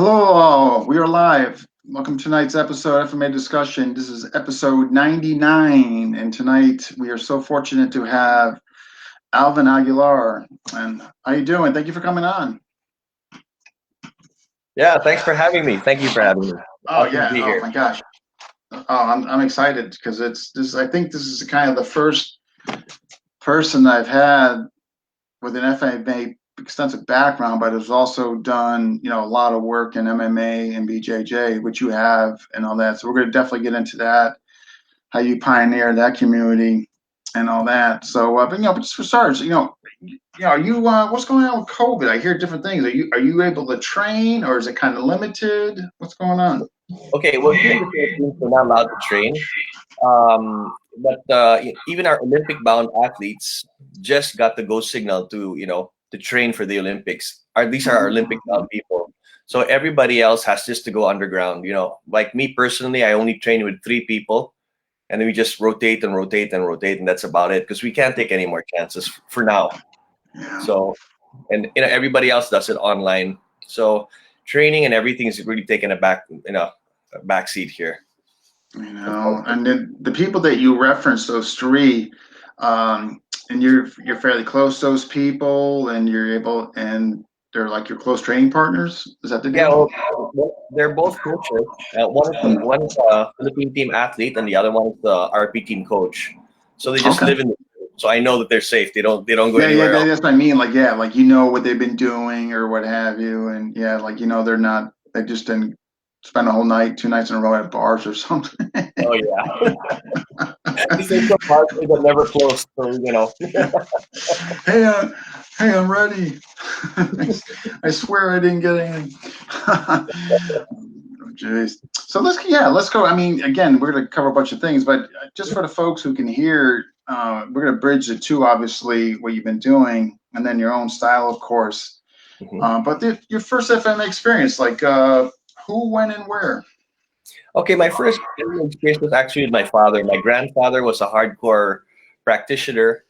Hello, all. We are live. Welcome to tonight's episode of FMA Discussion. This is episode 99, and tonight we are so fortunate to have Alvin Aguilar. And how you doing? Thank you for coming on. Yeah, thanks for having me. Thank you for having me. Oh Awesome to yeah. be Oh here. my gosh. I'm excited because it's this. I think this is kind of the first person I've had with an FMA extensive background, but has also done a lot of work in MMA and BJJ, which you have, and all that. So we're going to definitely get into that, how you pioneered that community, and all that. So, but just for starters, are you what's going on with COVID? I hear different things. Are you able to train, or is it kind of limited? What's going on? Okay, well, here in the Philippines, we're not allowed to train. But even our Olympic-bound athletes just got the go signal to train for the Olympics. These are our Olympic-bound people. So everybody else has just to go underground. Like me personally, I only train with 3 people, and then we just rotate and rotate and rotate, and that's about it because we can't take any more chances for now. Yeah. So, and everybody else does it online. So training and everything is really taking a back seat here. And then the people that you referenced, those three, and you're fairly close to those people, and you're able, and they're like your close training partners. Is that the Yeah, deal? well, they're both coaches. One is a Philippine team athlete, and the other one is the RP team coach. So they just Okay. live in. So I know that they're safe. They don't go Yeah, anywhere else. that's what I mean. Like, yeah, like what they've been doing or what have you, and yeah, like they're not. They just didn't spend a whole night, 2 nights in a row at bars or something. Oh yeah, these are some parts that never closed. So. Hey, hey, I'm ready. I swear I didn't get anything. Oh, jeez. So let's go. I mean, again, we're going to cover a bunch of things, but just for the folks who can hear, we're going to bridge the two, obviously, what you've been doing, and then your own style, of course. But your first FMA experience, like who, when, and where? Okay, my first experience was actually with my father. My grandfather was a hardcore practitioner.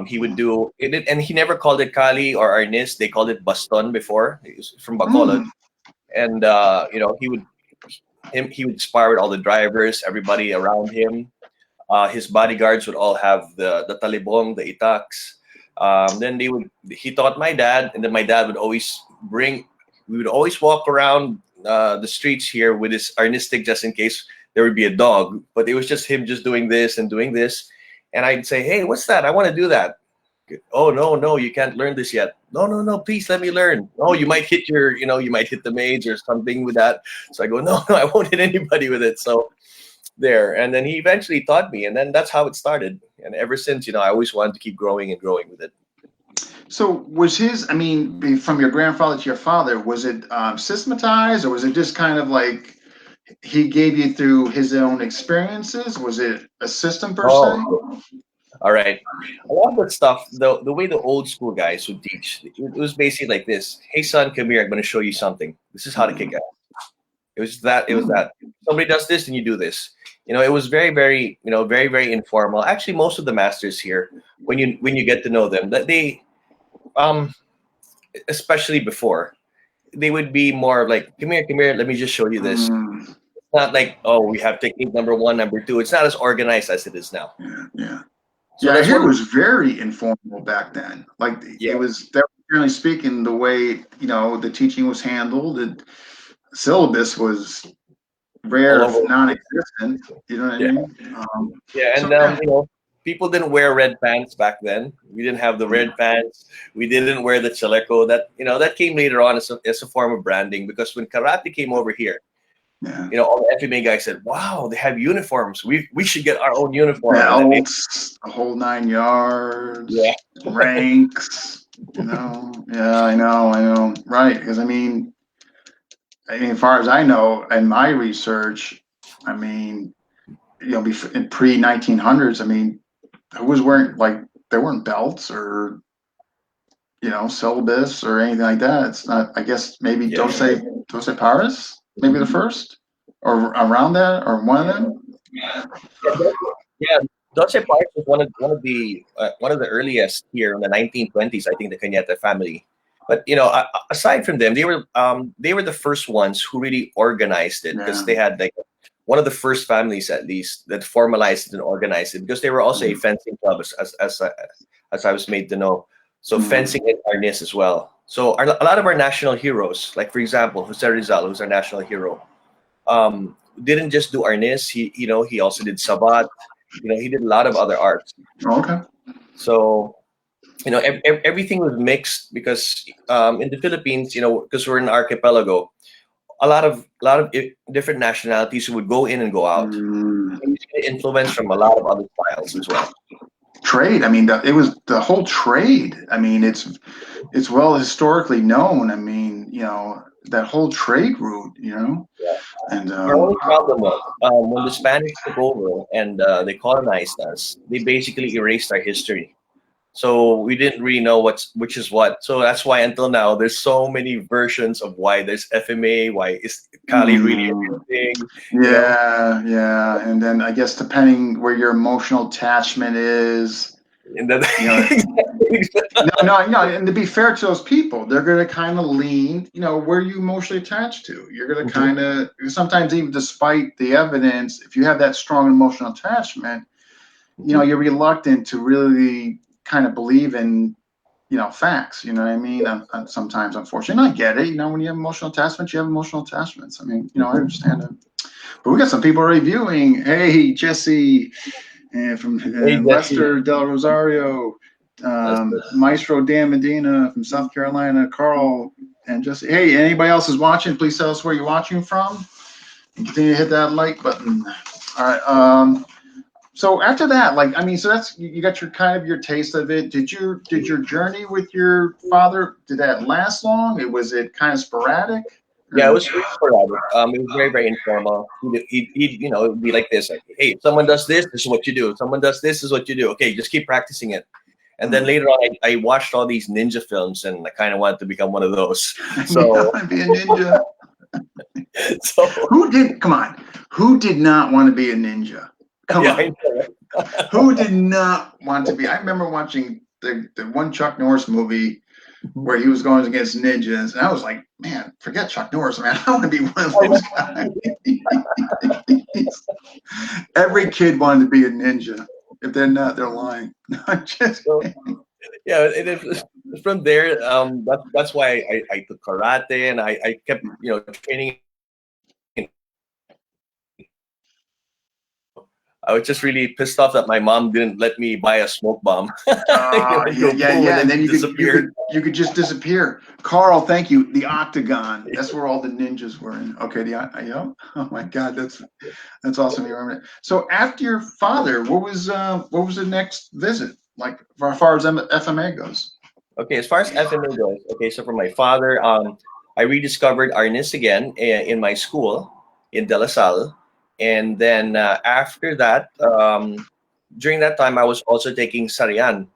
He would do it, and he never called it Kali or Arnis. They called it Baston before. He was from Bacolod, and he would spar with all the drivers, everybody around him. His bodyguards would all have the talibong, the itaks. Then he taught my dad, and then my dad would always bring. We would always walk around the streets here with his arnistic just in case there would be a dog. But it was just him just doing this and doing this, and I'd say, "Hey, what's that? I want to do that." Oh no, you can't learn this yet. No, please let me learn. Oh, you might hit you might hit the maids or something with that. So I go, no, I won't hit anybody with it. So there, and then he eventually taught me, and then that's how it started. And ever since, I always wanted to keep growing and growing with it. So was his, I mean, from your grandfather to your father, was it systematized, or was it just kind of like he gave you through his own experiences? Was it a system per se? Oh, all right. A lot of that stuff, the way the old school guys would teach, it was basically like this. Hey son, come here. I'm going to show you something. This is how to kick ass. It was that. It was that. Somebody does this, and you do this. It was very, very, very, very informal. Actually, most of the masters here, when you get to know them, that they, um, especially before, they would be more like, come here, let me just show you this. Mm, It's not like, oh, we have technique number 1, number 2. It's not as organized as it is now. yeah. So Yeah, I that's hear one it of was very informal back then. Like yeah. it was, that generally speaking, the way the teaching was handled. The syllabus was All rare, if over. non-existent. You know what I Yeah, mean? yeah, So and yeah, people didn't wear red pants back then. We didn't have the red pants. We didn't wear the chaleco. That came later on as a form of branding because when karate came over here, yeah. all the FMA guys said, "Wow, they have uniforms. We should get our own uniform." And then Belts, the whole 9 yards, yeah, ranks. Yeah, I know. Right, because as far as I know, in my research, I mean, in pre 1900s, who was wearing, like, there weren't belts or syllabus or anything like that. It's not. I guess maybe yeah, Dose Paris, maybe the first, or around that, or one of them. yeah. Dolce Park was one of the earliest here in the 1920s. I think the Cañete family. But aside from them, they were the first ones who really organized it, because they had like one of the first families, at least, that formalized it and organized it, because they were also a fencing club, as I was made to know. So fencing and arnis as well. So a lot of our national heroes, like for example, Jose Rizal, who's our national hero, didn't just do arnis. He also did sabat. He did a lot of other arts. Okay. So everything was mixed, because in the Philippines, because we're an archipelago, a lot of different nationalities who would go in and go out. And you get influence from a lot of other styles as well. Trade. I mean, it was the whole trade. I mean, it's well historically known. I mean, that whole trade route. Yeah. And our only problem was when the Spanish took over and they colonized us, they basically erased our history. So we didn't really know which is what. So that's why until now there's so many versions of why there's FMA, why is Kayle really a real thing. Yeah. And then I guess depending where your emotional attachment is. And then, no. And to be fair to those people, they're going to kind of lean, where you emotionally attached to. You're going to kind of, sometimes even despite the evidence, if you have that strong emotional attachment, you're reluctant to really kind of believe in, facts. You know what I mean? Sometimes, unfortunately, and I get it. When you have emotional attachments, you have emotional attachments. I mean, I understand it. But we got some people reviewing. Hey, Jesse, from Lester Del Rosario, Maestro Dan Medina from South Carolina, Carl, and Jesse. Hey, anybody else is watching? Please tell us where you're watching from. And continue to hit that like button. All right. So after that, so that's, you got your taste of it. Did your journey with your father, did that last long? Was it kind of sporadic? Yeah, it was very sporadic. It was very, very informal. He'd it would be like this, like, hey, if someone does this, this is what you do. If someone does this is what you do. Okay, just keep practicing it. And then later on, I watched all these ninja films, and I kind of wanted to become one of those. So I want to be a ninja. So who did not want to be a ninja? Come on. Who did not want to be? I remember watching the one Chuck Norris movie where he was going against ninjas, and I was like, man, forget Chuck Norris, man. I want to be one of those guys. Every kid wanted to be a ninja. If they're not, they're lying. Yeah, from there, that's why I took karate, and I kept training. I was just really pissed off that my mom didn't let me buy a smoke bomb. Yeah. And then you could just disappear. Carl, thank you. The Octagon. That's where all the ninjas were in. Okay. Oh my God, that's awesome. You remember that. So after your father, what was the next visit like, as far as FMA goes? Okay, as far as FMA goes. Okay, so for my father, I rediscovered arnis again in my school in De La Salle. And then after that, during that time, I was also taking Sarian.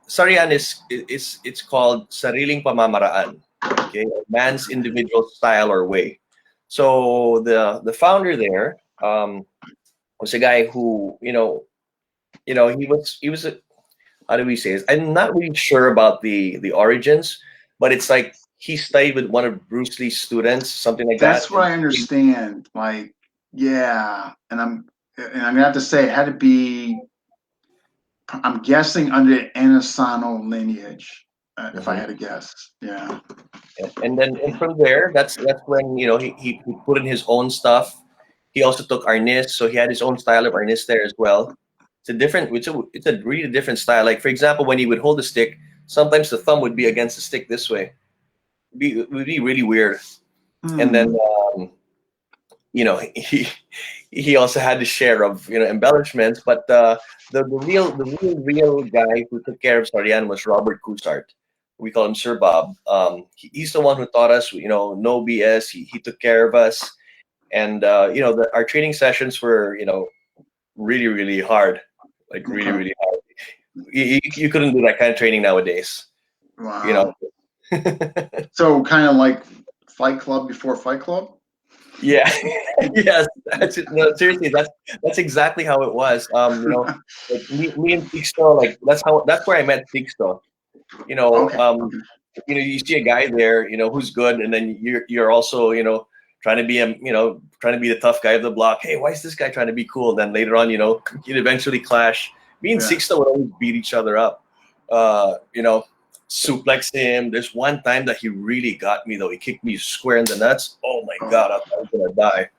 Sarian it's called sariling pamamaraan, okay, man's individual style or way. So the founder there was a guy who he was a, how do we say this? I'm not really sure about the origins, but it's like he studied with one of Bruce Lee's students, something like that. That's what I understand. Like, yeah, and I'm gonna have to say it had to be. I'm guessing under the Anasano lineage, if I had to guess. Yeah. And then from there, that's when he put in his own stuff. He also took arnis, so he had his own style of arnis there as well. It's a really different style. Like for example, when he would hold the stick, sometimes the thumb would be against the stick this way. It would be really weird. And then he also had his share of embellishments, but the real guy who took care of Sarian was Robert Cousart. We call him Sir Bob. He's the one who taught us, no BS. He took care of us, and our training sessions were really, really hard, like really, really hard. You couldn't do that kind of training nowadays. Wow. So kind of like Fight Club before Fight Club. Yeah. Yes. No, seriously, that's exactly how it was. Like me and Taktiko, like that's where I met Taktiko. you see a guy there, who's good, and then you're also, trying to be trying to be the tough guy of the block. Hey, why is this guy trying to be cool? Then later on, you'd eventually clash. Me and Sixto would always beat each other up. Suplex him. There's one time that he really got me though. He kicked me square in the nuts. Oh my God, I thought I was gonna die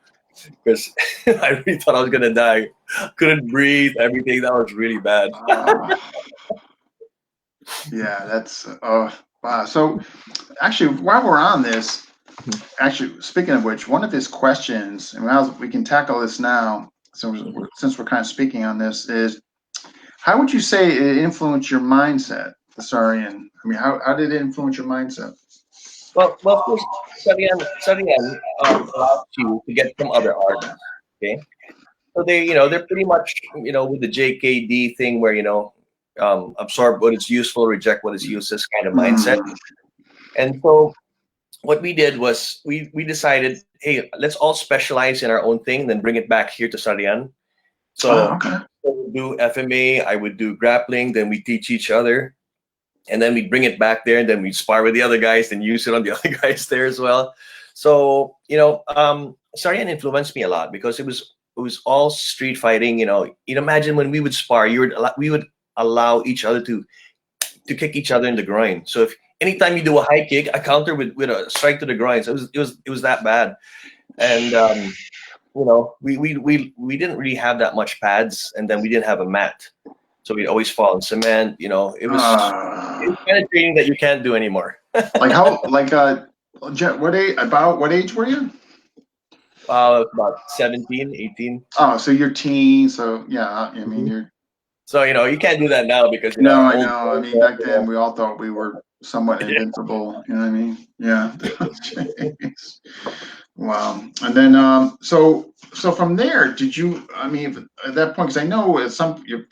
because I really thought I was gonna die. Couldn't breathe. Everything that was really bad. Yeah, that's wow. So actually, while we're on this, actually speaking of which, one of his questions, and we can tackle this now. So since we're kind of speaking on this, is how would you say it influenced your mindset, the Sarian? I mean, how did it influence your mindset? Well, of course, Sarian allows you to get from other artists. Okay, so they're pretty much with the JKD thing where absorb what is useful, reject what is useless kind of mindset. And so what we did was we decided, hey, let's all specialize in our own thing, then bring it back here to Sarian. So we would do FMA, I would do grappling, then we teach each other, and then we'd bring it back there, and then we'd spar with the other guys, and use it on the other guys there as well. So Sarian influenced me a lot because it was all street fighting. You'd imagine when we would spar, we would allow each other to kick each other in the groin. So if anytime you do a high kick, I counter with a strike to the groin. So it was that bad, and we didn't really have that much pads, and then we didn't have a mat, so we'd always fall in cement. It was kind of training that you can't do anymore. What age were you? About 17, 18. Oh, so you're teen. So yeah, I mean you're. So you can't do that now because I know. I mean, back then we all thought we were somewhat invincible. You know what I mean? Yeah. Jeez. Wow. And then so from there, did you? I mean, at that point, because I know your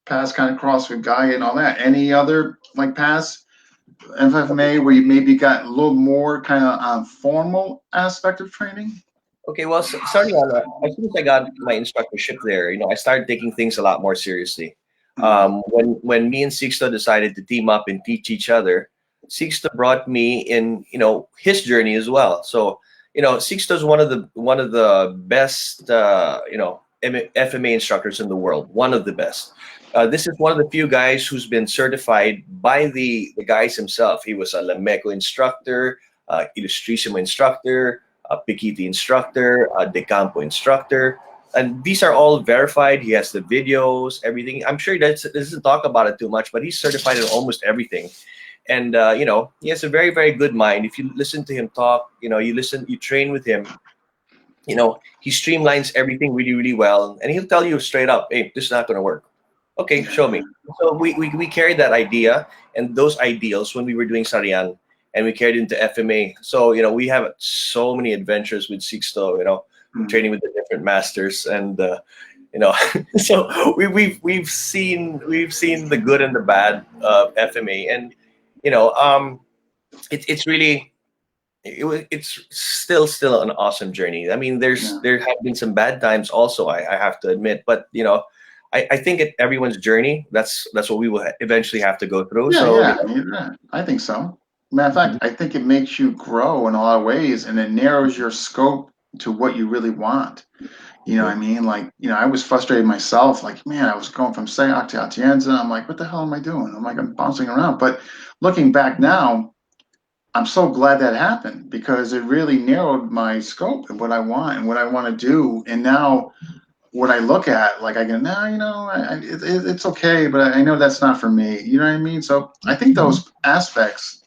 past kind of crossed with Guy and all that. Any other past FMA where you maybe got a little more kind of formal aspect of training? Okay, well, starting on as soon as I got my instructorship there, I started taking things a lot more seriously. When me and Sixto decided to team up and teach each other, Sixto brought me in, his journey as well. So, Sixto's one of the best, FMA instructors in the world. One of the best. This is one of the few guys who's been certified by the guys himself. He was a Lameco instructor, Ilustrísimo instructor, a Pikiti instructor, a De Campo instructor. And these are all verified. He has the videos, everything. I'm sure he doesn't talk about it too much, but he's certified in almost everything. And, he has a very, very good mind. If you listen to him talk, you train with him, he streamlines everything really, really well. And he'll tell you straight up, hey, this is not going to work. Okay, show me. So we carried that idea and those ideals when we were doing Sarian, and we carried it into FMA. So, we have so many adventures with Sixto, training with the different masters, and so we've seen the good and the bad of FMA, and it's still an awesome journey. I mean, there have been some bad times also, I have to admit, but I think at everyone's journey, that's what we will eventually have to go through. I think so. Matter of fact, I think it makes you grow in a lot of ways, and it narrows your scope to what you really want. You know what I mean? I was frustrated myself. Man, I was going from Sayoc to Atienza. I'm like, what the hell am I doing? I'm bouncing around. But looking back now, I'm so glad that happened because it really narrowed my scope and what I want and what I want to do. And now what I look at, I go, no, it's okay, but I know that's not for me. You know what I mean? So I think those aspects,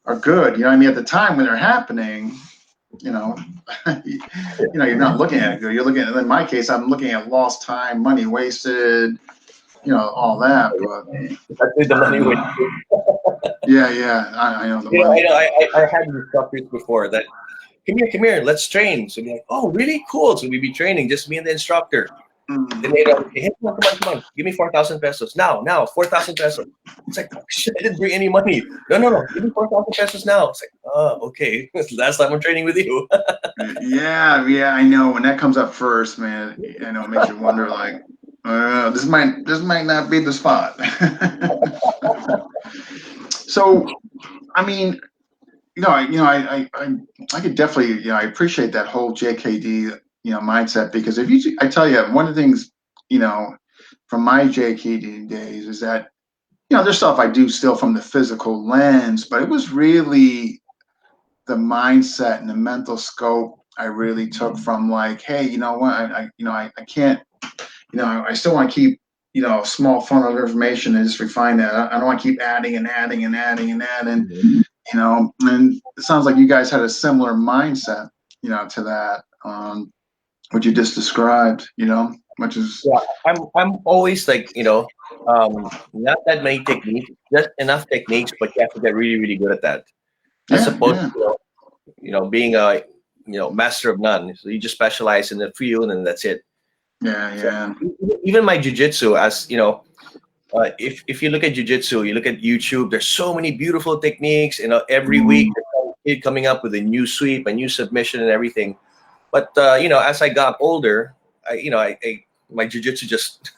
are good. You know what I mean? At the time when they're happening, you're not looking at it good. You're looking at, in my case, I'm looking at lost time, money wasted, all that. But the money wasted. Yeah, I know the money. I had instructors before that, come here, let's train. So they're like, oh, really? Cool. So we'd be training, just me and the instructor. Then they'd go, hey, come on. Give me 4,000 pesos. Now, 4,000 pesos. It's like, oh, shit, I didn't bring any money. No. Give me 4,000 pesos now. It's like, oh, okay. Last time I'm training with you. Yeah, I know. When that comes up first, man, I know it makes you wonder, this might not be the spot. So, I mean, I could definitely, I appreciate that whole JKD, mindset, because I tell you, one of the things, from my JKD days is that, there's stuff I do still from the physical lens, but it was really the mindset and the mental scope I really took from, like, hey, you know what, I can't, I still want to keep, a small funnel of information and just refine that. I don't want to keep adding and adding and adding and adding, and it sounds like you guys had a similar mindset, to that, what you just described, which is, Yeah, I'm always like, not that many techniques, just enough techniques, but you have to get really, really good at that. As yeah, opposed yeah, to, being a, master of none. So you just specialize in a few and then that's it. yeah, So yeah. even my jujitsu, as if you look at jujitsu, you look at YouTube, there's so many beautiful techniques. Every week Mm. there's a kid coming up with a new sweep, a new submission, and everything. But as I got older, my jujitsu just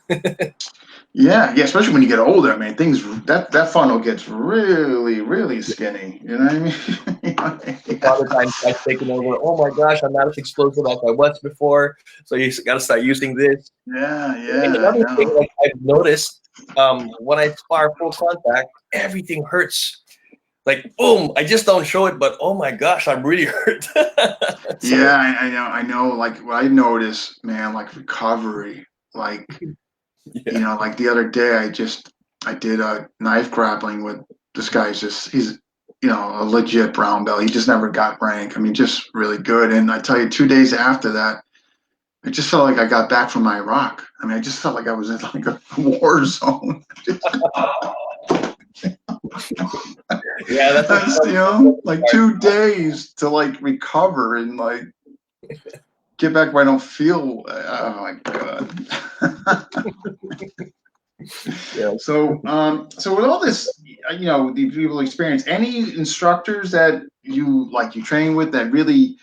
Yeah, yeah, especially when you get older, man, things that funnel gets really, really skinny. You know what I the mean? father time starts taking over. Oh my gosh, I'm not as explosive as I was before. So you got to start using this. Yeah, And yeah, I another thing, know. like I've noticed, when I spar full contact, everything hurts. Like boom, I just don't show it, but oh my gosh, I'm really hurt. Yeah, So I know. Like what I noticed, man, like recovery, like yeah, like the other day, I did a knife grappling with this guy's he's a legit brown belt. He just never got rank. I mean, just really good. And I tell you, 2 days after that, it just felt like I got back from Iraq. I mean, I just felt like I was in like a war zone. yeah, that's what's That's, fun. like 2 days to like recover and like get back where I don't feel. Oh my god. Yeah. So with all this, the people experience, any instructors that you train with that really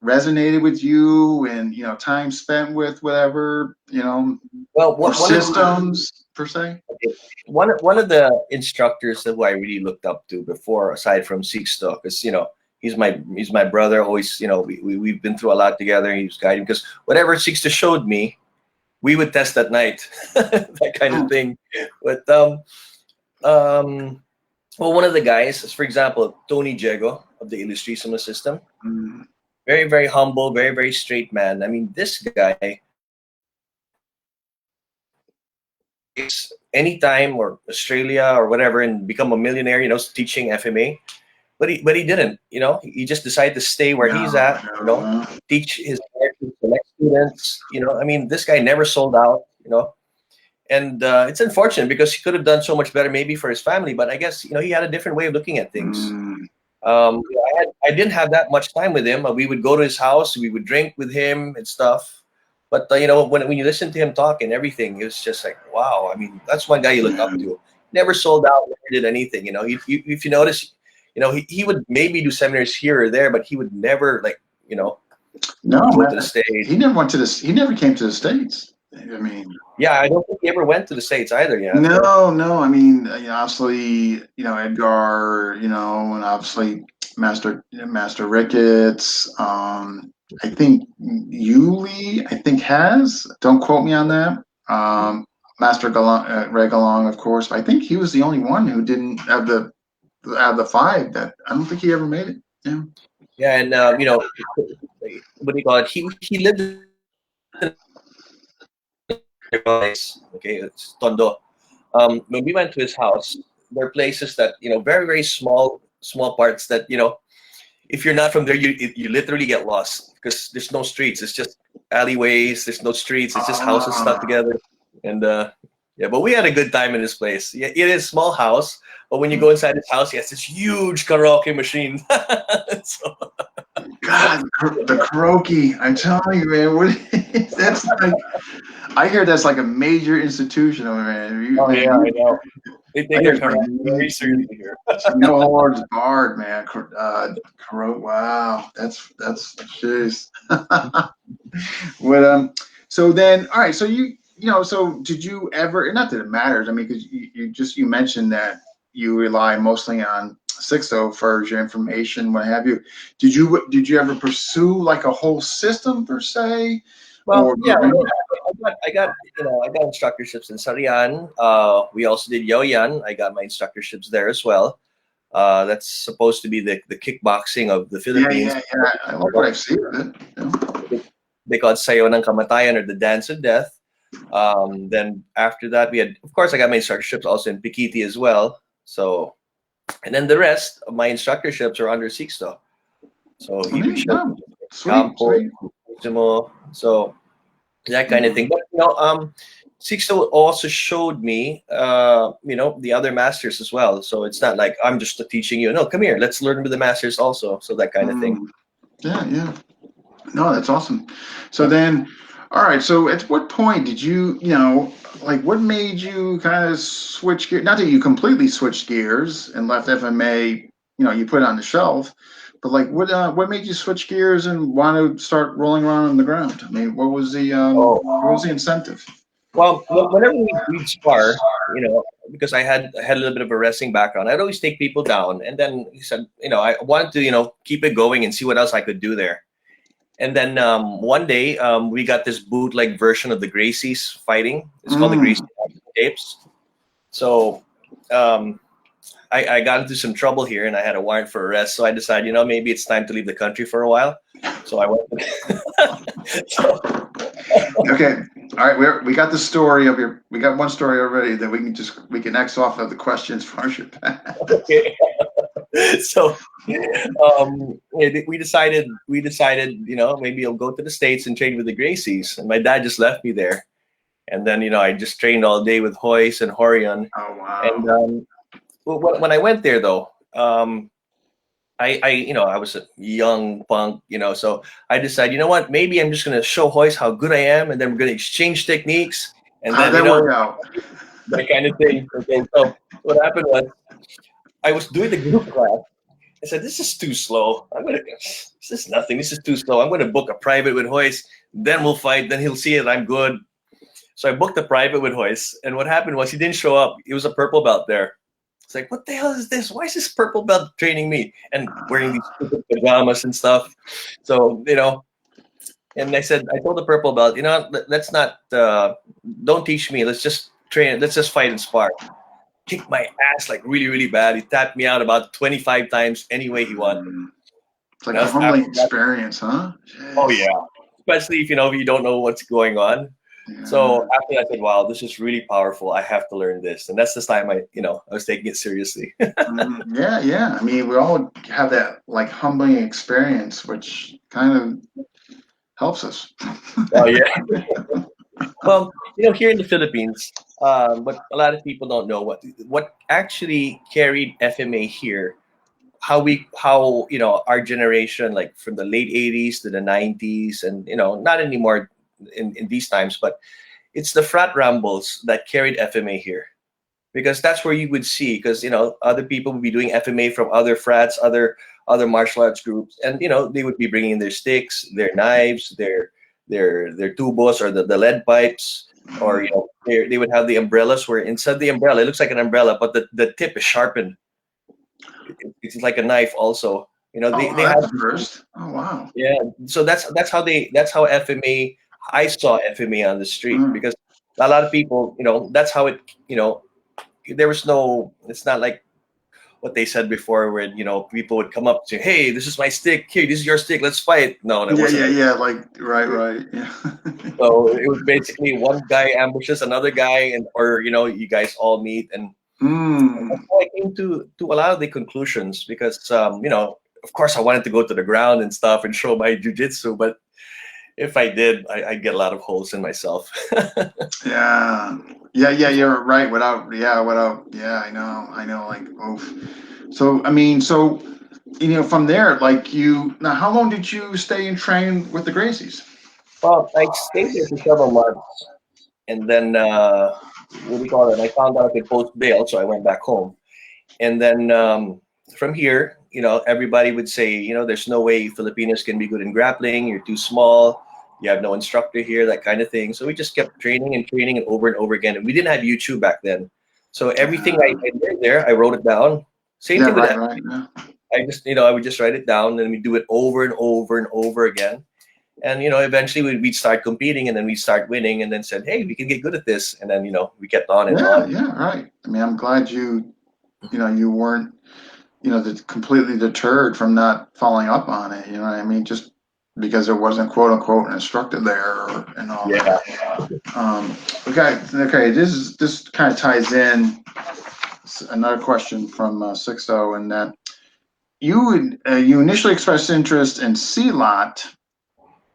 resonated with you, and time spent with, whatever, Well, or one of systems per se? one of the instructors who I really looked up to before, aside from Sixto, because he's my brother. Always, we've been through a lot together. He was guiding because whatever Sixto showed me, we would test at night, that kind of Oh, thing. But um, well, one of the guys, is, for example, Tony Diego of the Illustrisimo system, mm, very very humble, very very straight man. I mean, this guy, anytime or Australia or whatever and become a millionaire, teaching FMA. But he didn't, he just decided to stay where he's no, at, no. teach his select students, I mean, this guy never sold out, and it's unfortunate because he could have done so much better maybe for his family, but I guess, he had a different way of looking at things. Mm, I didn't have that much time with him. We would go to his house, we would drink with him and stuff. But when you listen to him talk and everything, it was just like, wow. I mean, that's one guy you look yeah. up to. Never sold out, never did anything. If you notice, he would maybe do seminars here or there, but he would never No, go to the man. stage. He never went to this. He never came to the States. I mean, Yeah, I don't think he ever went to the States either. Yeah, so no, no. I mean, obviously, Edgar, and obviously Master Ricketts. I think Yuli, I think has. Don't quote me on that. Master Regalong, of course. But I think he was the only one who didn't have the five. That I don't think he ever made it. Yeah. yeah, and what do you call it? He lived in a place. Okay, it's Tondo. When we went to his house, there are places that very very small parts that if you're not from there, you literally get lost because there's no streets. It's just alleyways. There's no streets. It's just houses stuck Ah. together. And yeah, but we had a good time in this place. Yeah, it is a small house, but when you go inside this house, he has this huge karaoke machine. So, God, the karaoke. I'm telling you, man. That's like, I hear that's like a major institution over there, man. oh yeah, I know. They I take hear their it's like karaoke very seriously here. no holds barred, man. Karaoke. Wow, that's jeez. But so then, all right. So so did you ever? Not that it matters. I mean, because you mentioned that. you rely mostly on 6-0 for your information, what have you. Did you ever pursue like a whole system per se, Well, or yeah, did you? I got instructorships in Sarian. We also did Yoyan. I got my instructorships there as well. That's supposed to be the kickboxing of the Yeah, Philippines. yeah, yeah. I like what I've seen of it. Yeah. They call it Sayo ng Kamatayan, or the Dance of Death. Then after that, we had, of course, I got my instructorships also in Pikiti as well. So, and then the rest of my instructorships are under Sixto. So I mean, Ibig no. Sweet, Campo, sweet. so that kind of thing. But Sixto also showed me, the other masters as well. So it's not like I'm just teaching you. No, come here, let's learn with the masters also. So that kind of thing. Yeah, yeah. No, that's awesome. So then, all right. So at what point did like what made you kind of switch gear? Not that you completely switched gears and left FMA, you put it on the shelf, but like what made you switch gears and want to start rolling around on the ground? I mean, what was the incentive? Well, whenever we'd spar, because I had a little bit of a wrestling background, I'd always take people down. And then he said, I wanted to, keep it going and see what else I could do there. And then one day we got this bootleg version of the Gracies fighting. It's called the Gracie tapes. So I got into some trouble here, and I had a warrant for arrest. So I decided, maybe it's time to leave the country for a while. So I went. Okay. All right. We got the story of your. We got one story already that we can X off of the questions for your past. Okay. So we decided, maybe I'll go to the States and train with the Gracies. And my dad just left me there. And then, I just trained all day with Hoyce and Horion. Oh, wow. And when I went there, though, I was a young punk, so I decided, what, maybe I'm just going to show Hoyce how good I am, and then we're going to exchange techniques. And How'd then, that work out? that kind of thing. Okay, so what happened was I was doing the group class. I said, this is too slow. This is nothing. This is too slow. I'm going to book a private with Hoyce. Then we'll fight. Then he'll see that I'm good. So I booked a private with Hoyce. And what happened was he didn't show up. He was a purple belt there. It's like, what the hell is this? Why is this purple belt training me? And wearing these stupid pajamas and stuff. So, and I told the purple belt, let's not, don't teach me. Let's just train. Let's just fight and spar. Kicked my ass like really, really bad. He tapped me out about 25 times any way he wanted. It's like a humbling experience, huh? Jeez. Oh yeah, especially if you don't know what's going on. Yeah. So after that, I said, "Wow, this is really powerful. I have to learn this." And that's the time I was taking it seriously. Yeah, yeah. I mean, we all have that like humbling experience, which kind of helps us. Oh yeah. Well, here in the Philippines, but a lot of people don't know what actually carried FMA here. How our generation, like from the late 80s to the 90s, and not anymore in these times, but it's the frat rambles that carried FMA here, because that's where you would see, because other people would be doing FMA from other frats, other martial arts groups, and they would be bringing their sticks, their knives, their tubos, or the lead pipes, or they would have the umbrellas where inside the umbrella it looks like an umbrella, but the tip is sharpened. It's like a knife also. They have first. Oh wow. Yeah. So that's how FMA. I saw FMA on the street, because a lot of people, that's how it. There was no. It's not like what they said before, where people would come up to, hey, this is my stick. Here, this is your stick. Let's fight. No, that wasn't. Yeah. Like right. Yeah. So it was basically one guy ambushes another guy, or you guys all meet, and that's how I came to a lot of the conclusions, because of course I wanted to go to the ground and stuff and show my jiu-jitsu, but if I did, I'd get a lot of holes in myself. Yeah, you're right. I know. Like, oof. So, I mean, from there, like now, how long did you stay and train with the Gracies? Well, I stayed there for several months, and then what do you call it? I found out I could post bail, so I went back home, and then from here, everybody would say, there's no way Filipinos can be good in grappling. You're too small. You have no instructor here, that kind of thing. So we just kept training and over and over again. And we didn't have YouTube back then. So everything I did there, I wrote it down. Same thing with that. Right. Yeah. I would just write it down, and we do it over and over and over again. And eventually we'd start competing, and then we'd start winning, and then said, "Hey, we can get good at this." And then we kept on and on. Yeah, right. I mean, I'm glad you weren't, completely deterred from not following up on it. You know what I mean? Just because there wasn't quote unquote an instructor there and all that. Okay. This kind of ties in another question from Sixto, and that you initially expressed interest in C-Lot,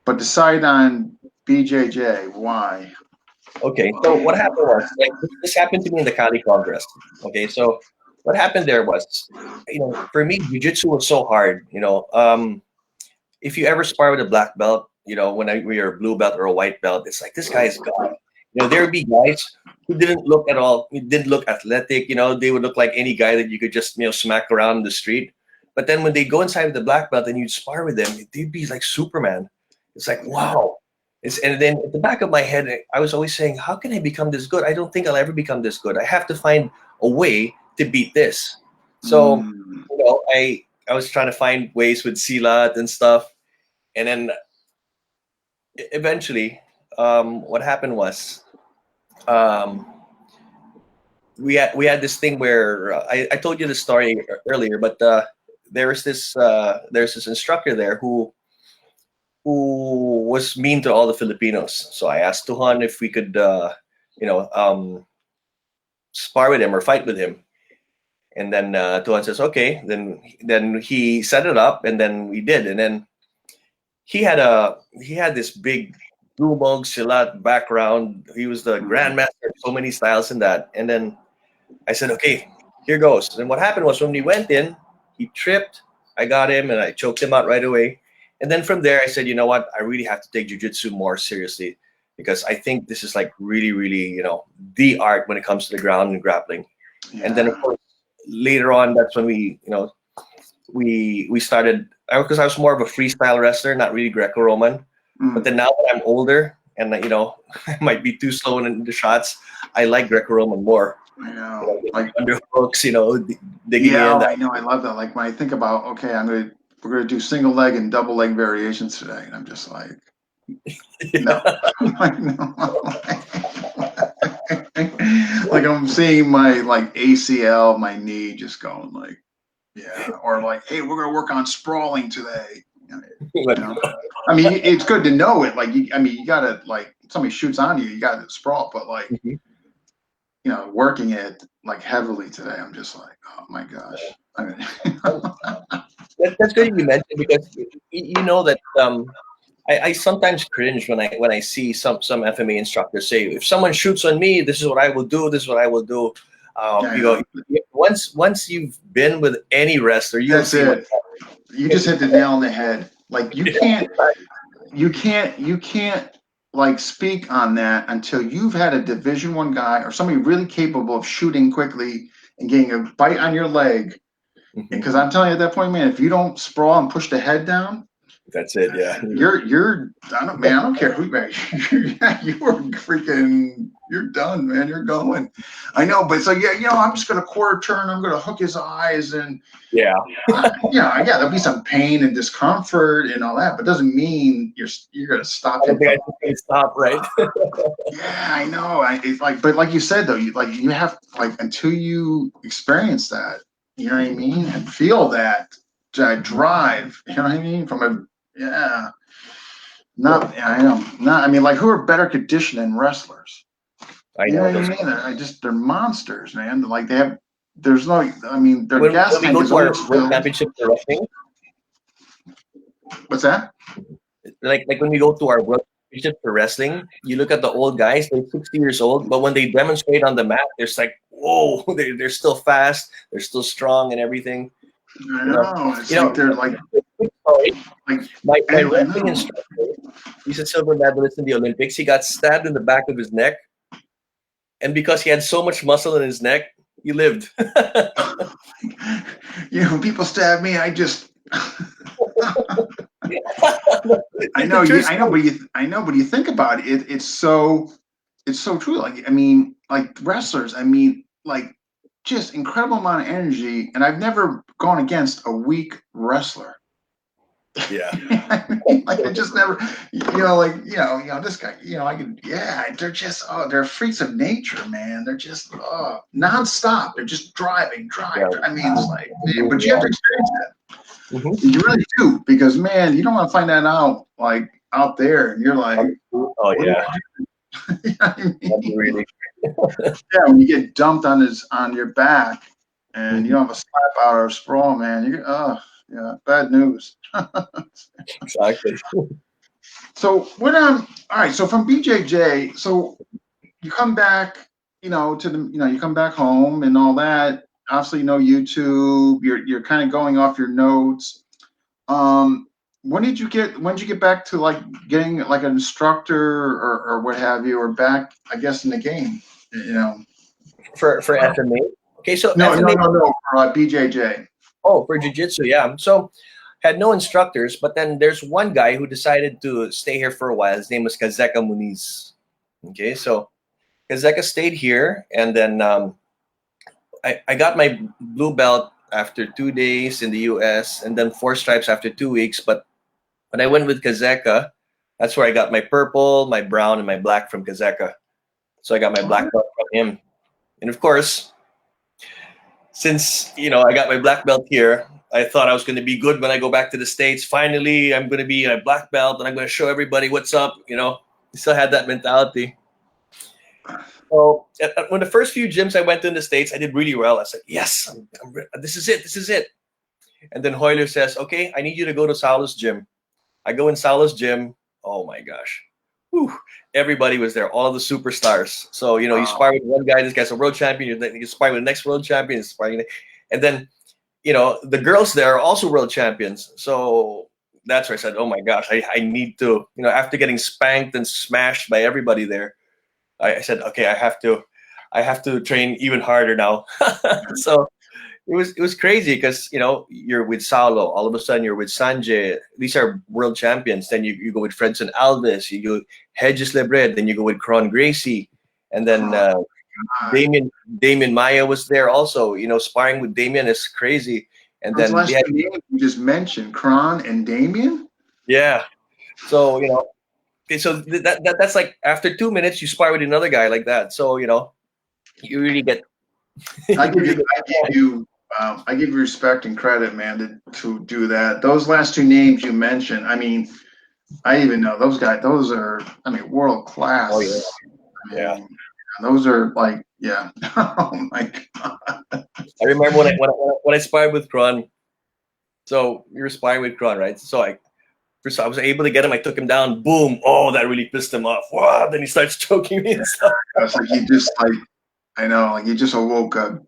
but decided on BJJ. Why? Okay, so what happened was, like, this happened to me in the Cali Congress. Okay, so what happened there was, for me, jiu-jitsu was so hard. If you ever spar with a black belt, when you're a blue belt or a white belt, it's like, this guy's gone. There would be guys who didn't look at all, didn't look athletic. They would look like any guy that you could just smack around the street. But then when they go inside with the black belt and you'd spar with them, they'd be like Superman. It's like, wow. And then at the back of my head, I was always saying, how can I become this good? I don't think I'll ever become this good. I have to find a way to beat this. So, I was trying to find ways with Silat and stuff. And then eventually, what happened was, we had this thing where I told you the story earlier, but there's this instructor there who was mean to all the Filipinos. So I asked Tuhan if we could, spar with him or fight with him. And then Tuhan says, okay. Then he set it up, and then we did. And then he had this big Dumog Silat background. He was the grandmaster of so many styles in that. And then I said, okay, here goes. And what happened was, when we went in, he tripped. I got him, and I choked him out right away. And then from there, I said, you know what? I really have to take jiu-jitsu more seriously, because I think this is like really, really, the art when it comes to the ground and grappling. Yeah. And then, of course, later on, that's when we started, because I was more of a freestyle wrestler, not really Greco-Roman. But then now that I'm older and, I might be too slow in the shots, I like Greco-Roman more. I know. Like underhooks, digging in. I know. I love that. Like when I think about, okay, we're gonna do single leg and double leg variations today, and I'm just like, no, like, no. Like I'm seeing my ACL, my knee just going like, yeah, or like, hey, we're gonna work on sprawling today. I mean, it's good to know it. Like, you gotta, like, somebody shoots on you, you gotta sprawl, but like, working it like heavily today, I'm just like, oh my gosh. That's good you mentioned, because you know that I sometimes cringe when I see some FMA instructors say, if someone shoots on me, this is what I will do. This is what I will do. Once you've been with any wrestler, you'll see it. You just hit the nail on the head. Like you can't like speak on that until you've had a Division I guy or somebody really capable of shooting quickly and getting a bite on your leg. Because I'm telling you, at that point, man, if you don't sprawl and push the head down, that's it. Yeah, you're I don't care who, man. You're done, man. You're going. I know, but so I'm just gonna quarter turn. I'm gonna hook his eyes, and there'll be some pain and discomfort and all that, but it doesn't mean you're gonna stop him. Stop, right? Yeah, I know. It's like, but like you said though, you have until you experience that, you know what I mean, and feel that drive, you know what I mean, I mean, like, who are better conditioned than wrestlers? I know. You know what I mean? They're monsters, man. Like their gas tank is always filled. Championship wrestling. What's that? Like when we go to our world championship for wrestling, you look at the old guys, they're 60 years old, but when they demonstrate on the mat, there's like, whoa, they're still fast, they're still strong and everything. I know. They're like my wrestling instructor, he's a silver medalist in the Olympics. He got stabbed in the back of his neck, and because he had so much muscle in his neck, he lived. People stab me, I just I know, but you think about it, it's so true. Like, I mean, like wrestlers, I mean, like just incredible amount of energy, and I've never gone against a weak wrestler. Yeah. Like I just never, this guy, they're just, they're freaks of nature, man. They're just, nonstop. They're just driving. Yeah. I mean, it's like, man, but you have to experience that. Mm-hmm. You really do, because man, you don't want to find that out, like out there, and you're like, oh yeah. You know what I mean? Really. Yeah, when you get dumped on your back, and you Mm-hmm. don't have a slap out or a sprawl, man, yeah, bad news. Exactly. So what all right, so from BJJ, so you come back, you come back home and all that. Obviously, YouTube, you're kind of going off your notes. Um when did you get back to like getting like an instructor or what have you, or back, I guess, in the game, you know? For FMA. Okay, so No, no, FMA. no, no, for BJJ. Oh, for jiu-jitsu, yeah. So had no instructors, but then there's one guy who decided to stay here for a while. His name was Kazeka Muniz. Okay, so Kazeka stayed here, and then I got my blue belt after 2 days in the US, and then 4 stripes after 2 weeks. But when I went with Kazeka, that's where I got my purple, my brown, and my black from Kazeka. So I got my black belt from him. And of course, since I got my black belt here, I thought I was going to be good when I go back to the States. Finally, I'm going to be a black belt, and I'm going to show everybody what's up. I still had that mentality. So when the first few gyms I went to in the States, I did really well. I said, yes, this is it. And then Hoyler says, okay, I need you to go to Saulo's gym. I go in Saulo's gym. Oh my gosh. Whew. Everybody was there, all of the superstars. So, you spar with one guy, this guy's a world champion, you spar with the next world champion, and then, the girls there are also world champions. So that's where I said, oh my gosh, I need to, after getting spanked and smashed by everybody there, I said, okay, I have to train even harder now. So it was crazy because you're with Saulo, all of a sudden you're with Sanjay. These are world champions. Then you go with Fredson Alves, you go Hedges Lebred, then you go with Kron Gracie, and then Damien Maya was there also. Sparring with Damien is crazy. And Those then last two names you just mentioned, Kron and Damien. yeah, so okay, so that's like after 2 minutes you spar with another guy like that. So you really get. I give you respect and credit, man, to do that. Those last two names you mentioned, I mean, I even know those guys. Those are, I mean, world class. Oh yeah, I mean, those are like, yeah. Oh my God. I remember when I sparred with Kron. So we were sparring with Kron, right? So I was able to get him. I took him down. Boom! Oh, that really pissed him off. Wow! Then he starts choking me and stuff. It's like he just I know, like he just awoke a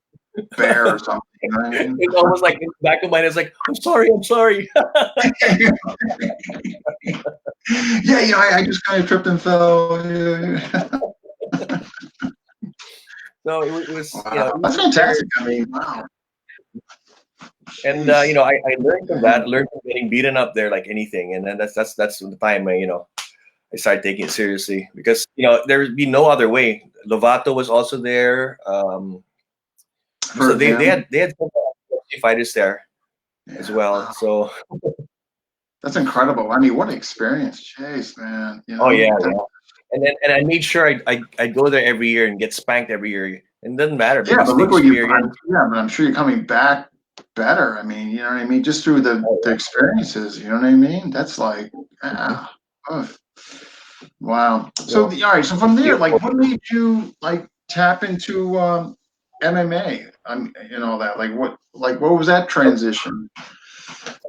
bear or something. You know what I mean? It's almost like in the back of my mind, it's like, I'm sorry. Yeah, I just kind of tripped and fell. So it was. Wow. That's fantastic. I mean, wow. And I learned from that. I learned from getting beaten up there like anything, and then that's the time I started taking it seriously, because there would be no other way. Lovato was also there. So they had some fighters there as well. Wow. So that's incredible. I mean, what an experience, Chase, man. Oh yeah. And I made sure I go there every year and get spanked every year. It doesn't matter. Yeah, but look what you've done. Yeah, but I'm sure you're coming back better. I mean, you know what I mean? Just through the experiences, you know what I mean? That's like, wow. So all right. So from there, like, what made you like tap into MMA and all that? Like, what was that transition?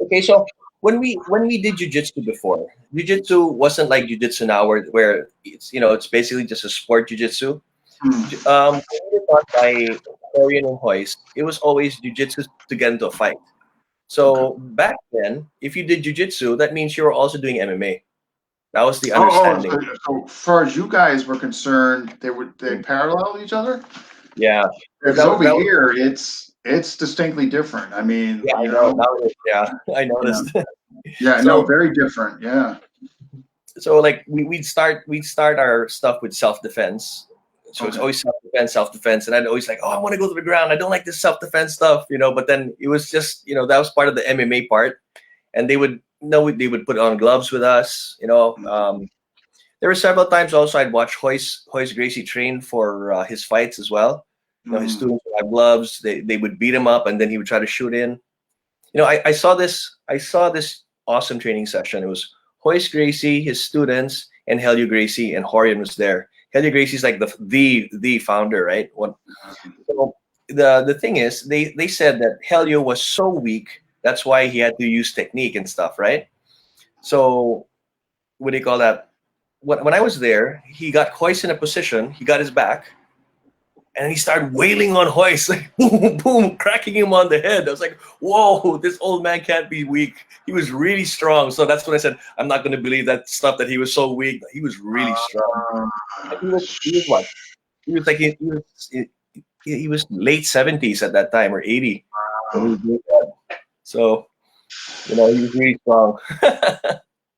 Okay, so when we did jiu-jitsu before, jiu-jitsu wasn't like jiu-jitsu now, where it's basically just a sport jiu-jitsu. When we were taught by Orion and Hoist, it was always jiu-jitsu to get into a fight. So back then, if you did jiu-jitsu, that means you were also doing MMA. That was the understanding. So far as you guys were concerned, they parallel each other? Yeah. Because over here, it's distinctly different. I mean, yeah, I noticed. Yeah, no, very different. Yeah. So like we'd start our stuff with self-defense. So it's always self-defense. And I'd always like, oh, I want to go to the ground. I don't like this self-defense stuff, But then it was just, that was part of the MMA part. And they would, they would put on gloves with us, There were several times also I'd watch Hoist Gracie train for his fights as well. His students would have gloves. They would beat him up, and then he would try to shoot in. I saw this awesome training session. It was Hoist Gracie, his students, and Helio Gracie, and Horian was there. Helio Gracie's like the founder, right? So the thing is, they said that Helio was so weak, that's why he had to use technique and stuff, right? So what do you call that? When I was there, he got Hoist in a position, he got his back, and he started wailing on Hoist, like boom, boom, cracking him on the head. I was like, whoa, this old man can't be weak. He was really strong. So that's when I said, I'm not going to believe that stuff that he was so weak. He was really strong. He was what? He was like he was late 70s at that time, or 80. When he was doing that. So, he was really strong.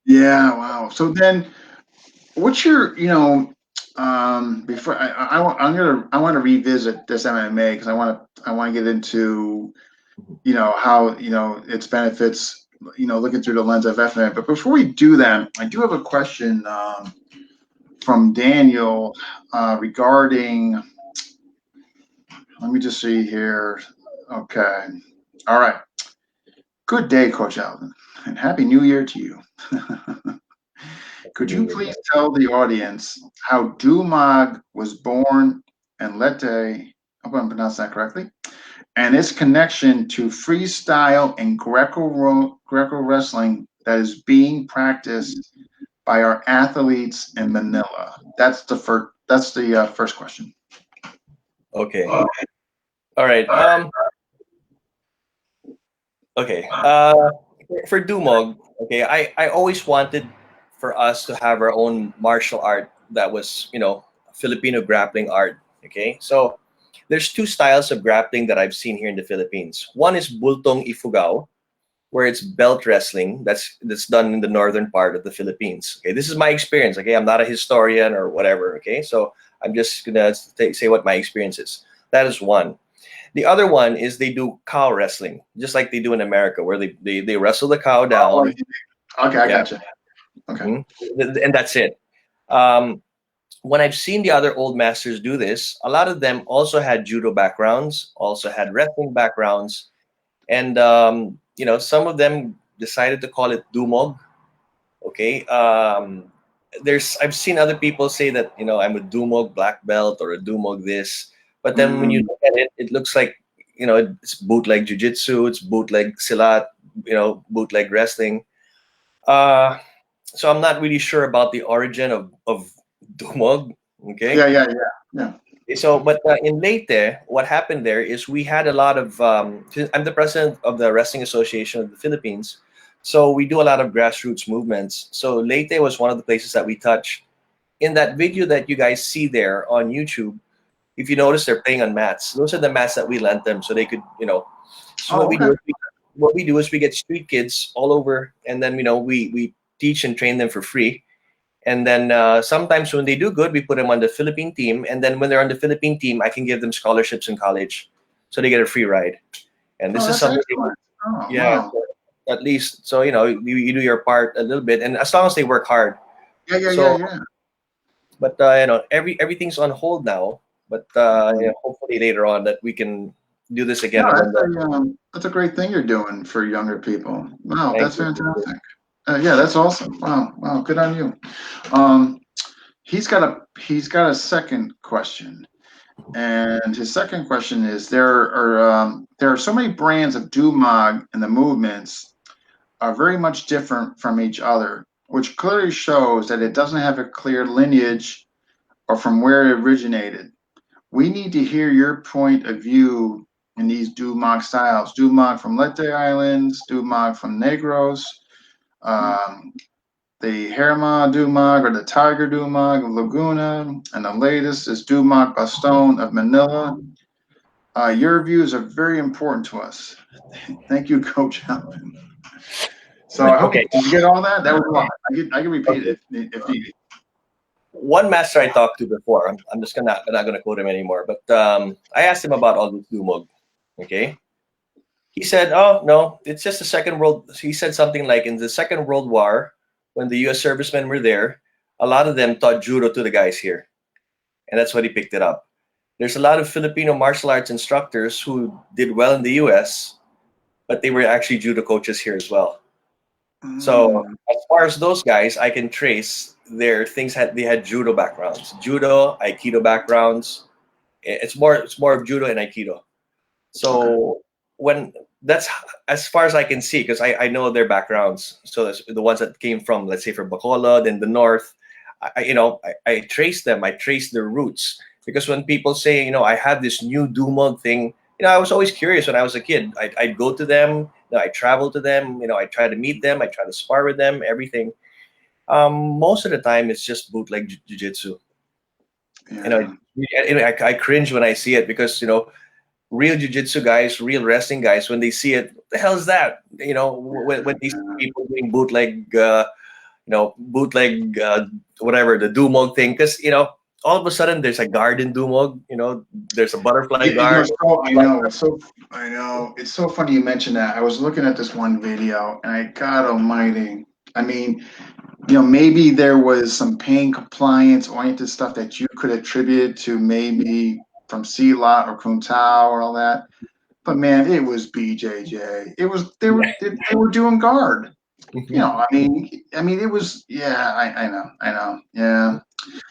Yeah, wow. So then, what's your, before I want to revisit this MMA because I want to get into, how its benefits, looking through the lens of FMA. But before we do that, I do have a question from Daniel regarding. Let me just see here. Okay. All right. Good day, Coach Alvin, and Happy New Year to you. Could you please tell the audience how Dumag was born and Lete, I hope I'm pronouncing that correctly, and its connection to freestyle and Greco wrestling that is being practiced by our athletes in Manila? That's the first question. Okay. All right. Okay. For Dumog, okay, I always wanted for us to have our own martial art that was, Filipino grappling art. Okay. So there's two styles of grappling that I've seen here in the Philippines. One is Bultong Ifugao, where it's belt wrestling. That's done in the northern part of the Philippines. Okay. This is my experience. Okay. I'm not a historian or whatever. Okay. So I'm just gonna say what my experience is. That is one. The other one is they do cow wrestling, just like they do in America, where they wrestle the cow down. Okay, I gotcha. Okay. And that's it. When I've seen the other old masters do this, a lot of them also had judo backgrounds, also had wrestling backgrounds, and some of them decided to call it dumog. Okay. I've seen other people say that I'm a dumog black belt or a dumog this, but then when you look at it, it looks like it's bootleg jiu-jitsu, it's bootleg silat, bootleg wrestling. So I'm not really sure about the origin of dumog. Okay. Yeah. So, but in Leyte, what happened there is we had a lot of. I'm the president of the Wrestling Association of the Philippines, so we do a lot of grassroots movements. So Leyte was one of the places that we touched. In that video that you guys see there on YouTube, if you notice, they're playing on mats. Those are the mats that we lent them, so they could, So what we do is we get street kids all over, and then we teach and train them for free. And then sometimes when they do good, we put them on the Philippine team. And then when they're on the Philippine team, I can give them scholarships in college, so they get a free ride. And this is something. Wow. At least so you do your part a little bit, and as long as they work hard. Yeah. But everything's on hold now. But hopefully later on that we can do this again. No, that's a great thing you're doing for younger people. Wow, that's fantastic. Yeah, that's awesome. Wow, good on you. He's got a second question, and his second question is: there are so many brands of Dumag, and the movements are very much different from each other, which clearly shows that it doesn't have a clear lineage or from where it originated. We need to hear your point of view in these Dumag styles. Dumag from Leyte Islands, Dumag from Negros, the Herma Dumag or the Tiger Dumag of Laguna, and the latest is Dumag Baston of Manila. Your views are very important to us. Thank you, Coach Alvin. So I hope did you get all that? That was a lot. I can repeat it if needed. one master I talked to before, I'm just not gonna quote him anymore, but I asked him about all this dumog. Okay, he said, "Oh no, it's just the Second World." He said something like, "In the Second World War, when the U.S. servicemen were there, a lot of them taught judo to the guys here, and that's what he picked it up. There's a lot of Filipino martial arts instructors who did well in the U.S., but they were actually judo coaches here as well. So Mm, as far as those guys, I can trace their things they had judo backgrounds, judo, aikido backgrounds. It's more of judo and aikido. okay. So when that's as far as I can see, because I know their backgrounds. So that's the ones that came from, let's say, from Bacolod in the north. I trace them. I trace their roots because when people say, I have this new Dumog thing, I was always curious when I was a kid. I'd go to them. I travel to them. I try to meet them. I try to spar with them. Everything. Most of the time, it's just bootleg jiu-jitsu. You know, Yeah. I cringe when I see it because real jiu-jitsu guys, real wrestling guys, when they see it, what the hell is that? When they see people doing bootleg, whatever, the Dumog thing, because, all of a sudden there's a guard in Dumog, there's a butterfly Yeah, guard. I know. I know. It's so funny you mentioned that. I was looking at this one video, and God Almighty. I mean, maybe there was some pain compliance oriented stuff that you could attribute to maybe from C Lot or Kung Tao or all that. But man, it was BJJ. It was they were doing guard. It was, yeah. I know, yeah.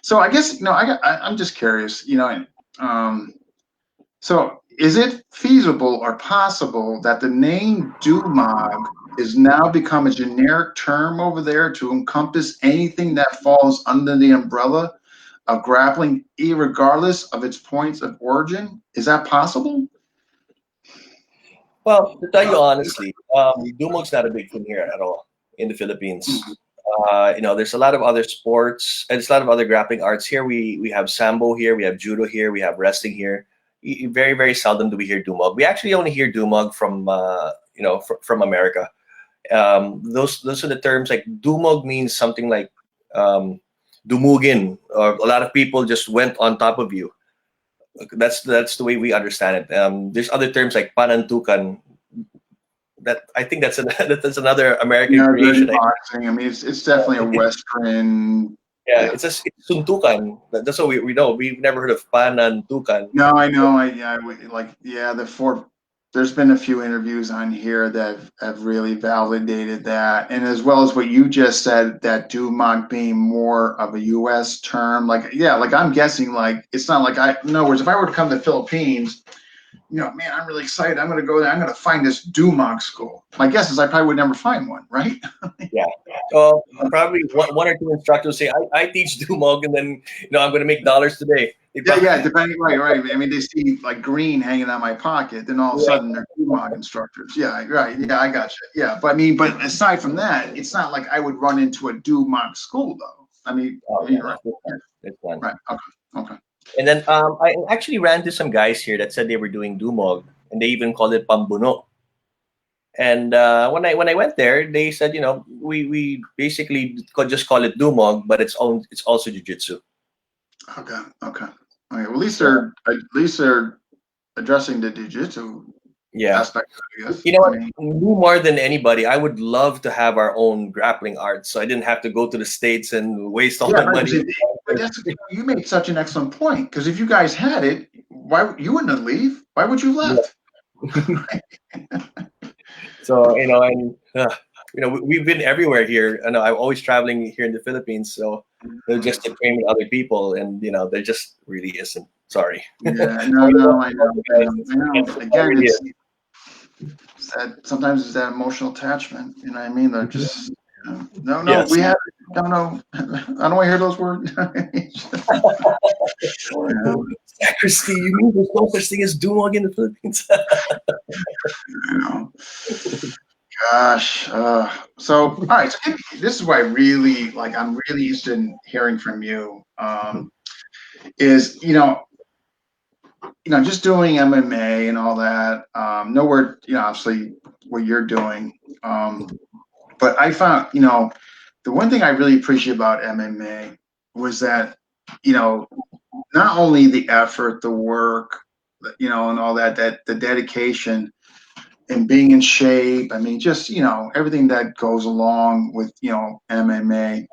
So I guess I'm just curious. Um, so is it feasible or possible that the name Dumog is now become a generic term over there to encompass anything that falls under the umbrella of grappling, regardless of its points of origin? Is that possible? Well, to tell you honestly, Dumog's not a big thing here at all in the Philippines. There's a lot of other sports and there's a lot of other grappling arts here. We have sambo here, we have judo here, we have wrestling here. Very very seldom do we hear Dumog. We actually only hear Dumog from from America. Those are the terms like Dumog means something like dumugin, or a lot of people just went on top of you. That's the way we understand it. There's other terms like panantukan. That I think that's that's another American No, good creation. boxing. I mean, it's definitely a Western. Yeah, Yeah. it's suntukan. That's what we know. We've never heard of panantukan. No, I know. The four. There's been a few interviews on here that have really validated that, and as well as what you just said, that Dumont being more of a U.S. term. Like I'm guessing, like it's not like in other words, if I were to come to the Philippines, man, I'm really excited. I'm going to go there. I'm going to find this Dumont school. My guess is I probably would never find one, right? Yeah. Well, probably one or two instructors say, I teach Dumog, and then I'm going to make dollars today. Yeah, depending, right. I mean, they see like green hanging on my pocket, then all of a Yeah. sudden they're Kumog instructors. Yeah, right. Yeah, I got you. Yeah, but aside from that, it's not like I would run into a Dumog school though. I mean, Oh, you're yeah, right. it's fun. Right. Okay. Okay. And then I actually ran to some guys here that said they were doing Dumog, and they even called it Pambuno. And when I went there, they said, we basically could just call it Dumog, but it's also Jiu-Jitsu. Okay. Okay. Well, So at least they're addressing the jiu-jitsu yeah. aspect of it, I guess. You know I what? mean, Me more than anybody, I would love to have our own grappling art, so I didn't have to go to the States and waste all yeah, my right. money. But you made such an excellent point because if you guys had it, why you wouldn't have leave? Why would you Yeah. left? So and we've been everywhere here. I know I'm always traveling here in the Philippines, so they're just to train with other people, and there just really isn't. Sorry. Yeah, no, I know, I know. Again, Really is. it's that sometimes it's that emotional attachment. You know what I mean? They're just no, Yes. we have no. I don't want to hear those words. Sacristy, you mean there's no such thing as Dumog in the Philippines? You know. Gosh. So, all right. So this is why I really like. I'm really interested in hearing from you. Is just doing MMA and all that. Nowhere, obviously what you're doing. But I found, the one thing I really appreciate about MMA was that you know, not only the effort, the work, you know, and all that the dedication and being in shape. I mean, just, you know, everything that goes along with, you know, MMA.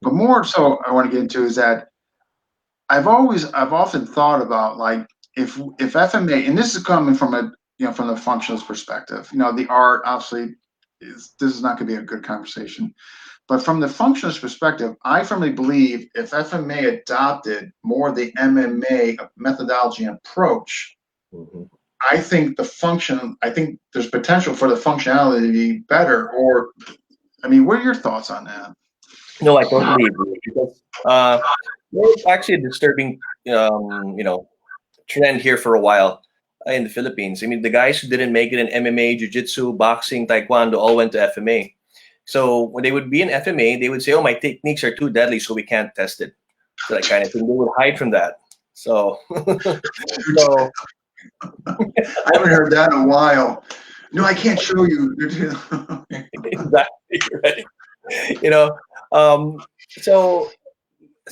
But more so, I want to get into is that I've often thought about like if FMA, and this is coming from a, you know, from the functionalist perspective, you know, the art obviously this is not going to be a good conversation, but from the functionalist perspective, I firmly believe if FMA adopted more of the MMA methodology and approach, Mhm. I think there's potential for the functionality to be better. Or, I mean, what are your thoughts on that? No, I totally agree because there's actually a disturbing, trend here for a while in the Philippines. I mean, the guys who didn't make it in MMA, Jiu-Jitsu, boxing, Taekwondo all went to FMA. So when they would be in FMA, they would say, "Oh, my techniques are too deadly, so we can't test it." So that kind of thing. They would hide from that. So, so I haven't heard that in a while. No, I can't show you. exactly right. You know, um, so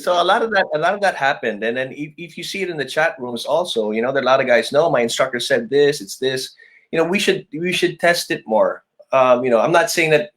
a lot of that happened, and then if you see it in the chat rooms also, there are a lot of guys, no, my instructor said this, it's this. We should test it more. I'm not saying that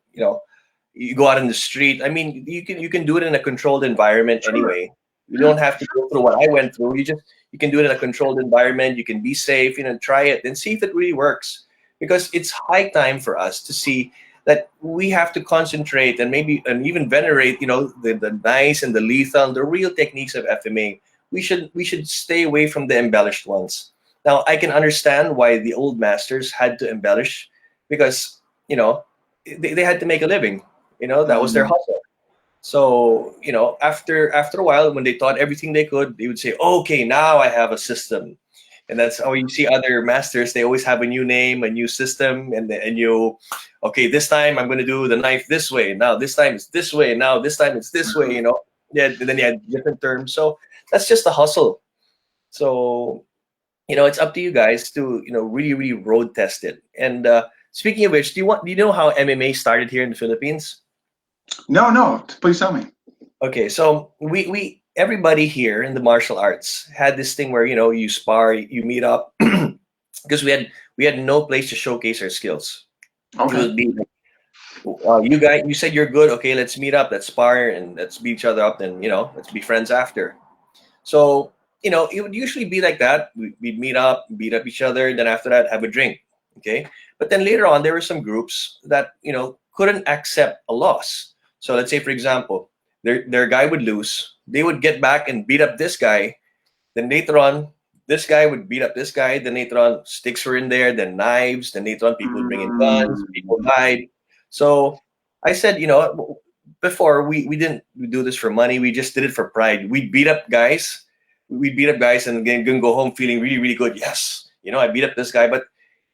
you go out in the street. I mean, you can do it in a controlled environment Sure. anyway. You don't have to go through what I went through. You can do it in a controlled environment. You can be safe, try it and see if it really works, because it's high time for us to see that we have to concentrate and maybe and even venerate, the nice and the lethal, the real techniques of FMA. We should stay away from the embellished ones. Now, I can understand why the old masters had to embellish, because they had to make a living. That was their Mm, hustle. So, after a while, when they taught everything they could, they would say, "Okay, now I have a system." And that's how you see other masters. They always have a new name, a new system, and okay, this time I'm going to do the knife this way. Now this time it's this way. Now this time it's this way. Yeah. And then you had different terms. So that's just a hustle. So it's up to you guys to really really road test it. And speaking of which, do you know how MMA started here in the Philippines? no, no. Please tell me. Okay, so we everybody here in the martial arts had this thing where you spar, you meet up, because we had no place to showcase our skills. It Okay. would be like, you said you're good. Okay, let's meet up, let's spar, and let's beat each other up. Then let's be friends after. So it would usually be like that. We'd meet up, beat up each other, then after that have a drink. Okay, but then later on there were some groups that couldn't accept a loss. So let's say, for example, their guy would lose, they would get back and beat up this guy. Then later on, this guy would beat up this guy. Then later on, sticks were in there, then knives. Then later on, people would bring in guns. People Mm, died. So I said, before we didn't do this for money. We just did it for pride. We'd beat up guys. We'd beat up guys and then go home feeling really, really good. Yes, I beat up this guy. But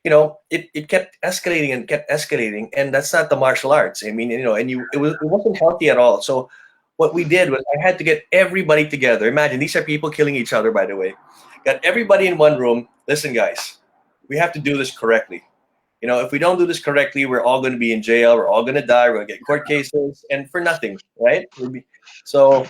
it kept escalating and kept escalating, and that's not the martial arts. I mean, and it wasn't healthy at all. So what we did was I had to get everybody together. Imagine, these are people killing each other, by the way. Got everybody in one room. Listen, guys, we have to do this correctly. If we don't do this correctly, we're all going to be in jail. We're all going to die. We're going to get court cases, and for nothing, right? So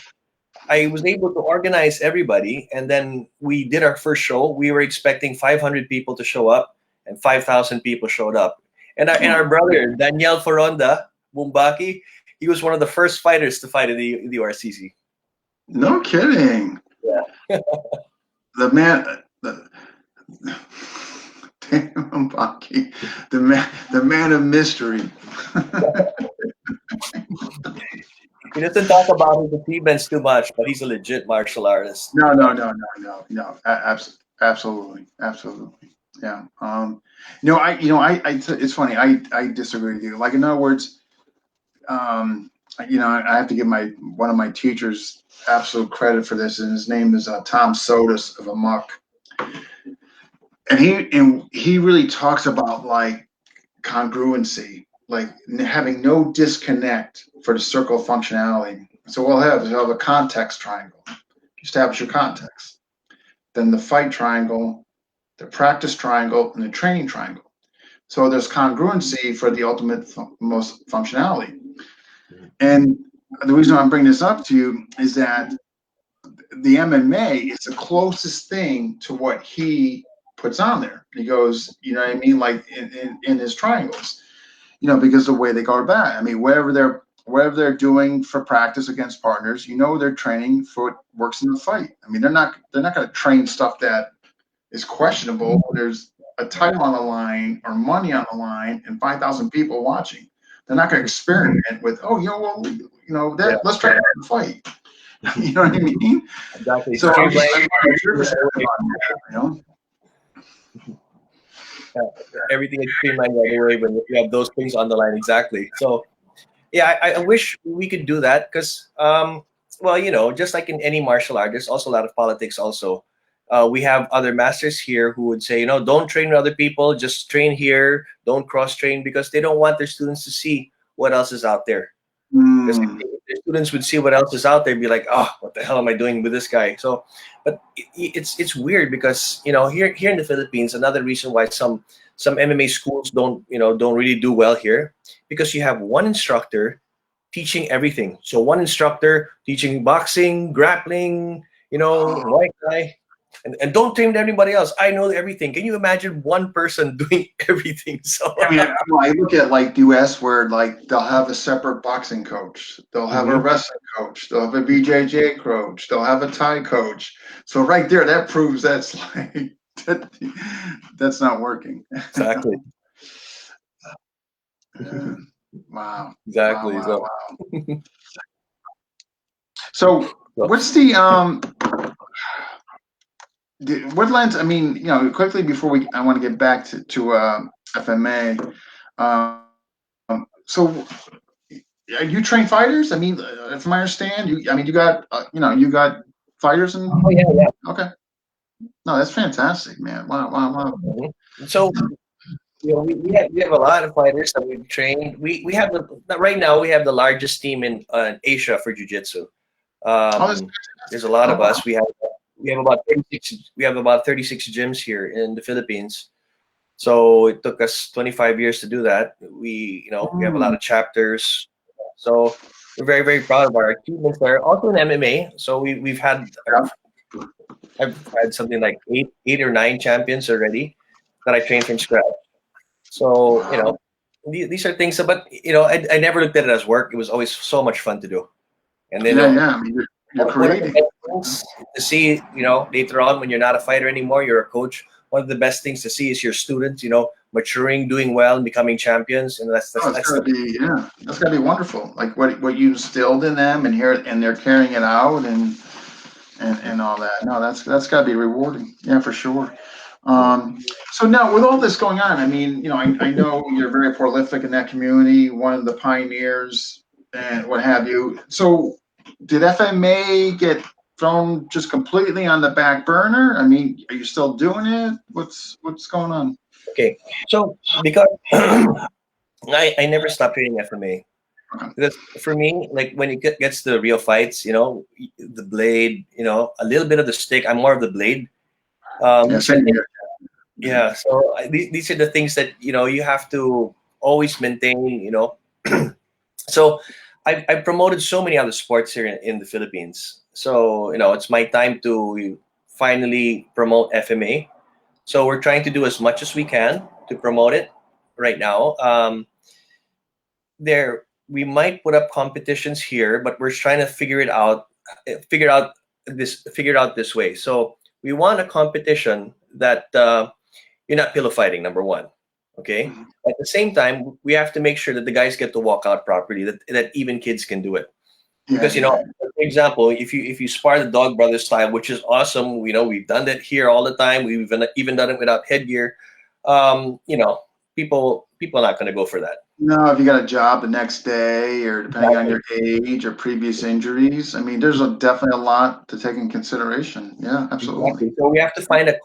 I was able to organize everybody, and then we did our first show. We were expecting 500 people to show up, and 5,000 people showed up. And our oh, brother Daniel Foronda Bumbaki, he was one of the first fighters to fight in the RCC. no kidding. Yeah. The man, the, damn, Bucky, the man of mystery. He doesn't talk about his achievements too much, but he's a legit martial artist. No, no, no, no, no, no. Absolutely, absolutely. Yeah. It's funny. I disagree with you. Like, in other words, I have to give one of my teachers absolute credit for this, and his name is Tom Sodas of Amok, and he really talks about like congruency, like having no disconnect for the circle of functionality. So we'll have a context triangle. Establish your context. Then the fight triangle, the practice triangle, and the training triangle. So there's congruency for the ultimate most functionality. And the reason I'm bringing this up to you is that the MMA is the closest thing to what he puts on there. He goes, you know what I mean, like in his triangles, you know, because the way they guard back. I mean, whatever they're doing for practice against partners, you know, they're training for what works in the fight. I mean, they're not going to train stuff that is questionable. There's a title on the line or money on the line and 5,000 people watching. They're not going to experiment with, oh, you know, well, you know, that let's try to fight. You know what I mean? Exactly. So I'm Streamline. nervous about that, you know? Everything is streamlined right away when you have those things on the line. Exactly. So yeah, I wish we could do that because, well, you know, just like in any martial art, there's also a lot of politics. Also, we have other masters here who would say, you know, don't train with other people, just train here, don't cross train, because they don't want their students to see what else is out there. Because if the students would see what else is out there, be like, oh, what the hell am I doing with this guy? So, but it's weird because, you know, here in the Philippines, another reason why some MMA schools don't really do well here, because you have one instructor teaching everything. So one instructor teaching boxing, grappling, you know, Muay Thai, and don't train anybody else. I know everything. Can you imagine one person doing everything? So I mean, I look at like US where like they'll have a separate boxing coach, they'll have a wrestling coach, they'll have a BJJ coach, they'll have a Thai coach. So right there, that proves that's like that's not working. exactly, Wow. exactly. Wow, So, wow. So what's the Woodlands? I mean, you know, quickly before I want to get back to FMA. So, you train fighters? I mean, from I understand, you got, you got fighters and. oh yeah. Okay, no, that's fantastic, man. Wow, wow, wow. So you know, we have a lot of fighters that we've trained. We have right now we have the largest team in Asia for jiu-jitsu. Oh, There's a lot of wow. us. We have about 36 gyms here in the Philippines. So it took us 25 years to do that. We have a lot of chapters. So we're very, very proud of our achievements there. Also in MMA. So we've had I've had something like eight or nine champions already that I trained from scratch. So these are things. But I never looked at it as work. It was always so much fun to do. And then Yeah. I mean, you're one of the creating. best things to see, later on when you're not a fighter anymore, you're a coach. One of the best things to see is your students, maturing, doing well, and becoming champions. And that's gotta be wonderful. Like what you instilled in them, and they're carrying it out, and all that. No, that's gotta be rewarding. Yeah, for sure. So now with all this going on, I mean, I know you're very prolific in that community, one of the pioneers and what have you. So did FMA get thrown just completely on the back burner? I mean, are you still doing it? What's going on? okay. So because I never stopped training FMA. Because for me, like when it gets to the real fights, the blade, a little bit of the stick. I'm more of the blade. Same here. Yeah. So these are the things that you have to always maintain. So I promoted so many other sports here in the Philippines. So it's my time to finally promote FMA. So we're trying to do as much as we can to promote it right now. We might put up competitions here, but we're trying to figure it out this way. So we want a competition that you're not pillow fighting, number one. Okay. At the same time, we have to make sure that the guys get to walk out properly, that even kids can do it. Because for example, if you spar the Dog Brothers style, which is awesome, we've done that here all the time. We've even done it without headgear. People are not going to go for that. No, if you got a job the next day, or depending on your age or previous injuries, I mean, there's definitely a lot to take in consideration. Yeah, absolutely. Exactly. So we have to find a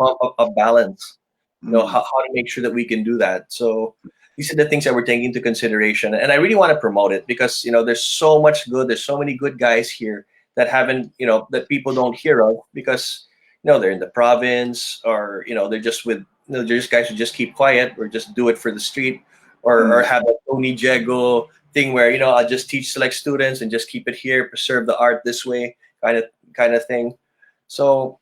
balance. How to make sure that we can do that. So these are the things that we're taking into consideration, and I really want to promote it because there's so much good. There's so many good guys here that haven't that people don't hear of because they're in the province, or they're just with they're just guys who just keep quiet or just do it for the street, or have a Tony Jego thing where I'll just teach select students and just keep it here, preserve the art this way, kind of thing. So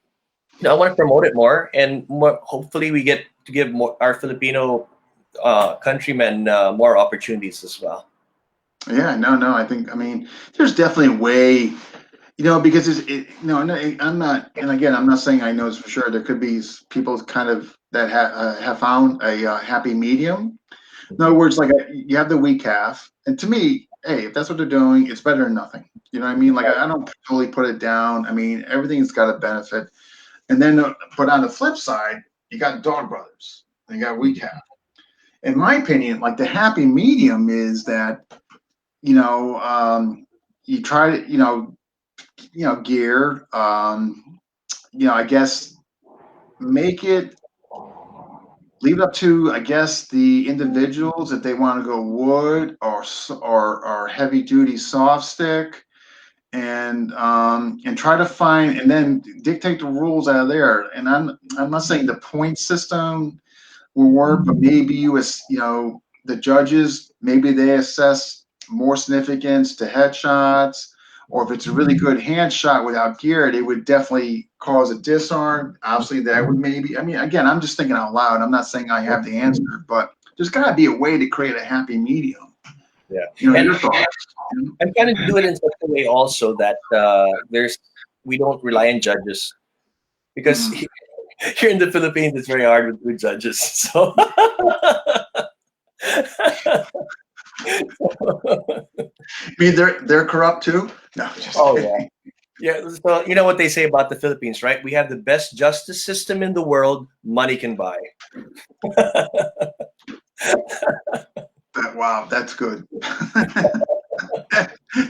I want to promote it more, and more, hopefully we get to give more our Filipino countrymen more opportunities as well. Yeah, no. I mean, there's definitely a way, because no, I'm not, and again, I'm not saying I know this for sure. There could be people kind of that have found a happy medium. In other words, like you have the weak half, and to me, hey, if that's what they're doing, it's better than nothing. You know what I mean? Like I don't totally put it down. I mean, everything's got a benefit. And then, but on the flip side, you got dog brothers, and you got weak half. In my opinion, like the happy medium is that you try to gear, I guess make it leave it up to, I guess, the individuals if they want to go wood or heavy duty soft stick, and try to find and then dictate the rules out of there. And I'm not saying the point system will work, but maybe the judges, maybe they assess more significance to headshots, or if it's a really good hand shot without gear, it would definitely cause a disarm. Obviously, that would maybe. I mean, again, I'm just thinking out loud. I'm not saying I have the answer, but there's got to be a way to create a happy medium. Yeah, and Your thoughts? I'm trying to do it in such a way also that we don't rely on judges, because here in the Philippines it's very hard with judges. So I mean, they're corrupt too. No, just oh kidding. yeah, yeah. So you know what they say about the Philippines, right? We have the best justice system in the world money can buy. Wow, that's good.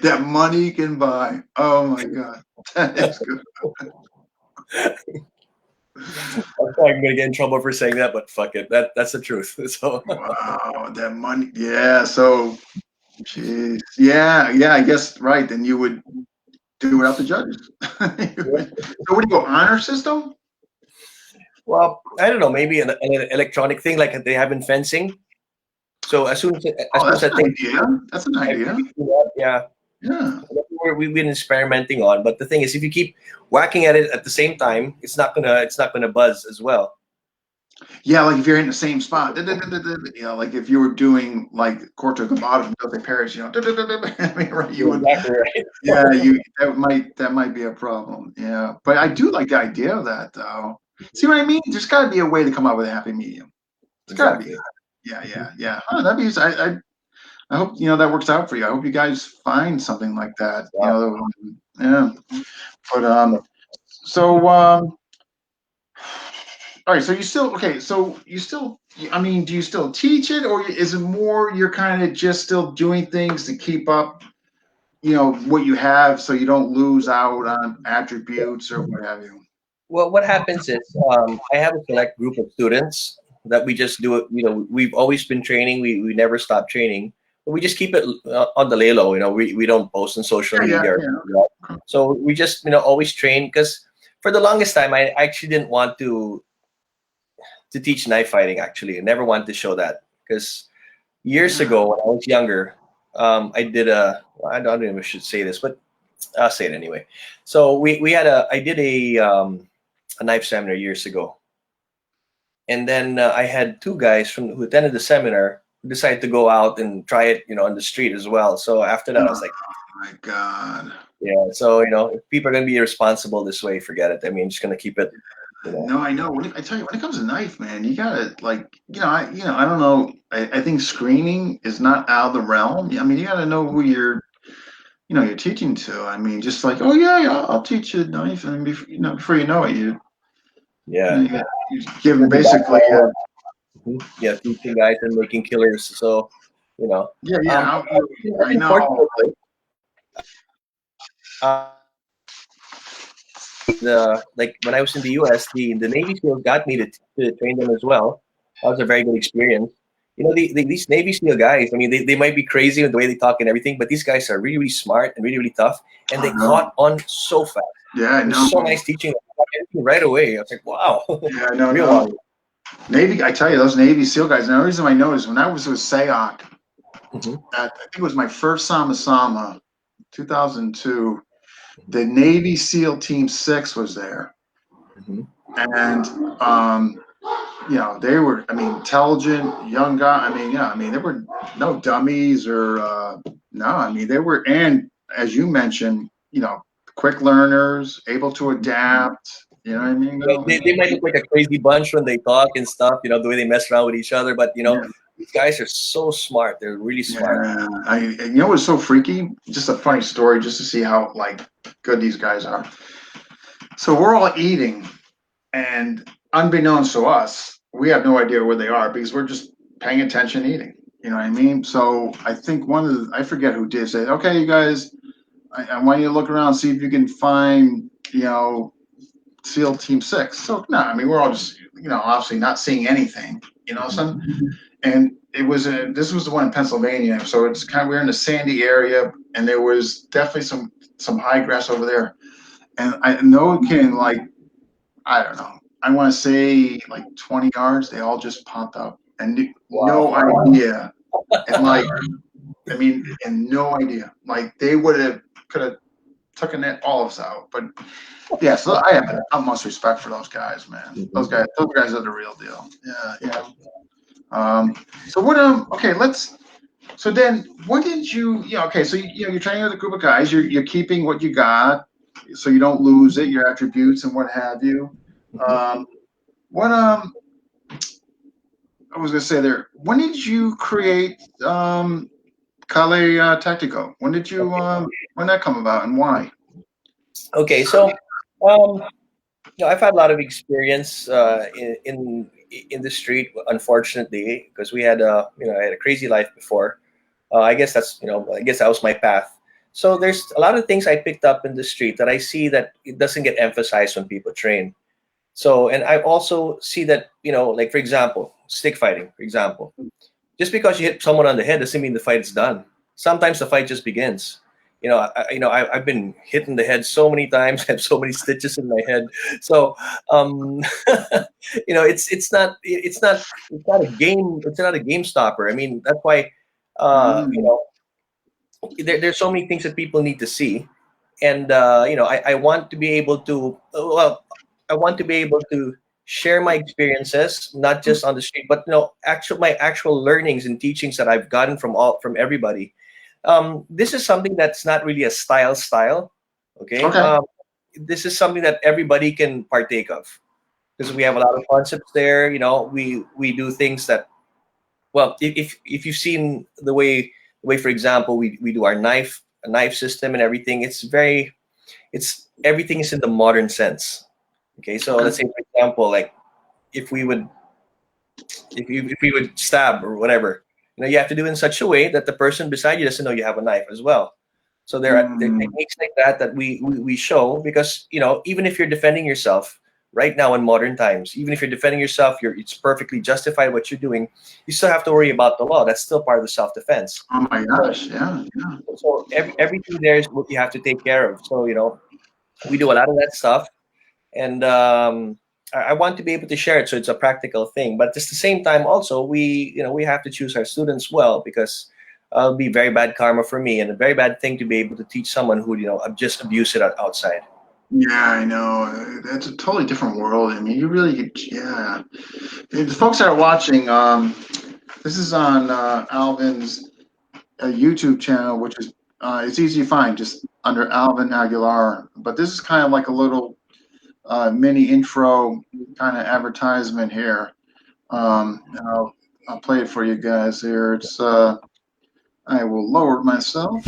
That money can buy. Oh my God, that is good. I'm probably gonna get in trouble for saying that, but fuck it, that's the truth. So Wow, that money. Yeah. So, jeez. Yeah. I guess right. Then you would do it without the judges. So, what do you go honor system? well, I don't know, maybe an electronic thing like they have in fencing. So as Oh, soon as that's I an think, idea. That's an idea. yeah, Yeah. we've been experimenting on. But the thing is, if you keep whacking at it at the same time, it's not gonna buzz as well. Yeah, like if you're in the same spot, like if you were doing like Corto Gabato from Guilty Paris, I mean, right, you You're would, exactly right. yeah, that might be a problem. Yeah, but I do like the idea of that, though. See what I mean? There's got to be a way to come up with a happy medium. It's got to be. Exactly. Yeah. Oh, that'd be. I hope that works out for you. I hope you guys find something like that. Wow. Yeah. But so all right. So you still okay? So you still. I mean, do you still teach it, or is it more you're kind of just still doing things to keep up? What you have, so you don't lose out on attributes or what have you. Well, what happens is I have a select group of students that we just do it. We've always been training. We never stop training, but we just keep it on the lay low. We don't post on social Yeah. media. So we just always train, because for the longest time I actually didn't want to teach knife fighting. Actually, I never wanted to show that, because years Yeah. ago when I was younger, I did I don't know if I should say this, but I'll say it anyway. So I did a knife seminar years ago, and then I had two guys who attended the seminar who decided to go out and try it, on the street as well. So after that, I was like, Oh my God. yeah. So if people are gonna be irresponsible this way, forget it. I mean, just gonna keep it. No, I know. I tell you, when it comes to knife, man, you gotta like, I don't know. I think screening is not out of the realm. I mean, you gotta know who you're teaching to. I mean, just like, oh yeah, I'll teach you knife, and before you know it, Yeah. you give them basically. Yeah, teaching guys and making killers. So, Yeah. I know. unfortunately, uh, like when I was in the U.S., the Navy SEAL got me to train them as well. That was a very good experience. These Navy SEAL guys, I mean, they might be crazy with the way they talk and everything, but these guys are really, really smart and really, really tough, and they caught on so fast. Yeah, I It know. was so nice teaching them right away. I was like, wow. Yeah, I know. Real No. on. Navy, I tell you, those Navy SEAL guys. And the reason I know is when I was with SAOC, Mm-hmm. I think it was my first Sama, 2002. The Navy SEAL Team 6 was there. Mhm. And, you know, they were, I mean, intelligent, young guy. I mean, yeah, I mean, there were no dummies or, no, I mean, they were, and as you mentioned, you know, quick learners, able to adapt. You know what I mean? Yeah, No, they might look like a crazy bunch when they talk and stuff, you know, the way they mess around with each other. But, you know, yeah, these guys are so smart. They're really smart. yeah. You know what's so freaky? Just a funny story, just to see how like good these guys are. So we're all eating, and unbeknownst to us, we have no idea where they are because we're just paying attention eating. You know what I mean? So I think one of the, I forget who did say, okay, you guys, I want you to look around, see if you can find, you know, SEAL Team 6. So no, I mean, we're all just, you know, obviously not seeing anything, you know, some, and it was this was the one in Pennsylvania. So it's kind of, we're in the sandy area, and there was definitely some high grass over there. And I know it can, like, I don't know. I want to say like 20 yards. They all just popped up, and Wow. no idea. And like, I mean, and no idea. Like they would have could have taken that all of us out. But yeah, so I have the utmost respect for those guys, man. Those guys are the real deal. Yeah, yeah. So what? Okay, let's. So then, what did you? Yeah, okay. So you know, you're training with a group of guys. You're keeping what you got, so you don't lose it, your attributes and what have you. Mhm. Um, what I was gonna say there. When did you create Kayle Taktiko? When did you Okay. when that come about and why? Okay. So, um, you know, I've had a lot of experience in the street, unfortunately, because we had you know, I had a crazy life before. I guess that's, you know, I guess that was my path. So there's a lot of things I picked up in the street that I see that it doesn't get emphasized when people train. So, and I also see that, you know, like for example, stick fighting, for example, just because you hit someone on the head doesn't mean the fight is done. Sometimes the fight just begins. You know, I've been hit in the head so many times. I have so many stitches in my head. So, um, you know, it's not a game. It's not a game stopper. I mean, that's why, you Mm, know, there's so many things that people need to see, and you know, I want to be able to, well, I want to be able to share my experiences, not just on the street, but, you know, my actual learnings and teachings that I've gotten from everybody. This is something that's not really a style, okay. okay. This is something that everybody can partake of, because we have a lot of concepts there. You know, we do things that, well, if you've seen the way, for example, we do our knife system and everything, it's everything is in the modern sense. Okay, so Okay. let's say, for example, like, if we would if we would stab or whatever, you know, you have to do it in such a way that the person beside you doesn't know you have a knife as well. So there are Mm, techniques like that that we show, because, you know, even if you're defending yourself right now in modern times, even if you're defending yourself, it's perfectly justified what you're doing. You still have to worry about the law. That's still part of the self-defense. oh my So, gosh. Yeah. Yeah. everything there is what you have to take care of. So, you know, we do a lot of that stuff, and I want to be able to share it, so it's a practical thing. But at the same time, also, we have to choose our students well, because it'll be very bad karma for me, and a very bad thing to be able to teach someone who, you know, just abuse it outside. Yeah, I know. That's a totally different world. I mean, you really, yeah. The folks that are watching, this is on Alvin's YouTube channel, which is it's easy to find just under Alvin Aguilar. But this is kind of like a little mini intro kind of advertisement here. And I'll play it for you guys here. It's I will lower it myself.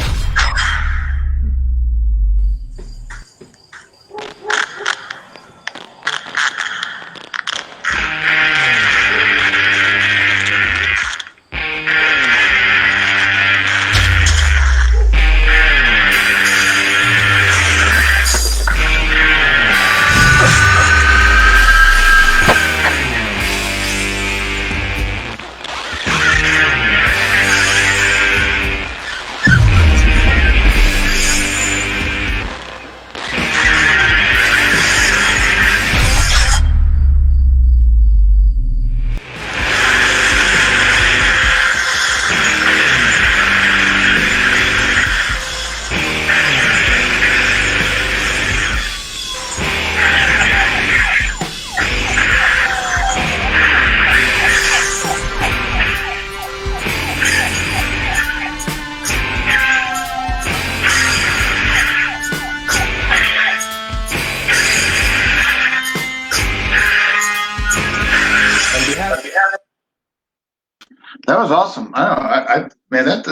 That was awesome. I don't know. Man,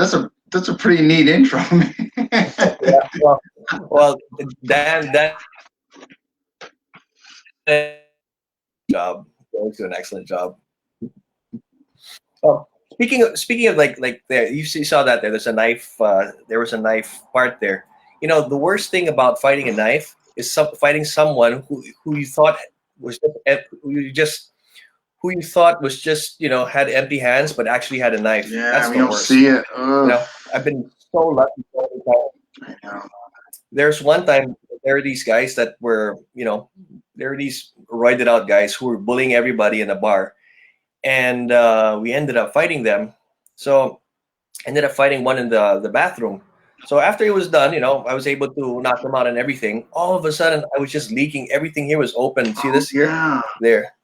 that's a pretty neat intro. Yeah, well, Dan job. Always do an excellent job. Oh, speaking of like there, you saw that there's a knife. There was a knife part there. You know, the worst thing about fighting a knife is fighting someone who you thought was who you thought was just had empty hands, but actually had a knife. Yeah, That's we the don't worst. see it. You Ugh, know, I've been so lucky. I know. There's one time there are these guys that were, there are these roided out guys who were bullying everybody in a bar, and we ended up fighting them. So ended up fighting one in the bathroom. So after it was done, I was able to knock them out and everything. All of a sudden, I was just leaking. Everything here was open. See Oh, this here? yeah. There.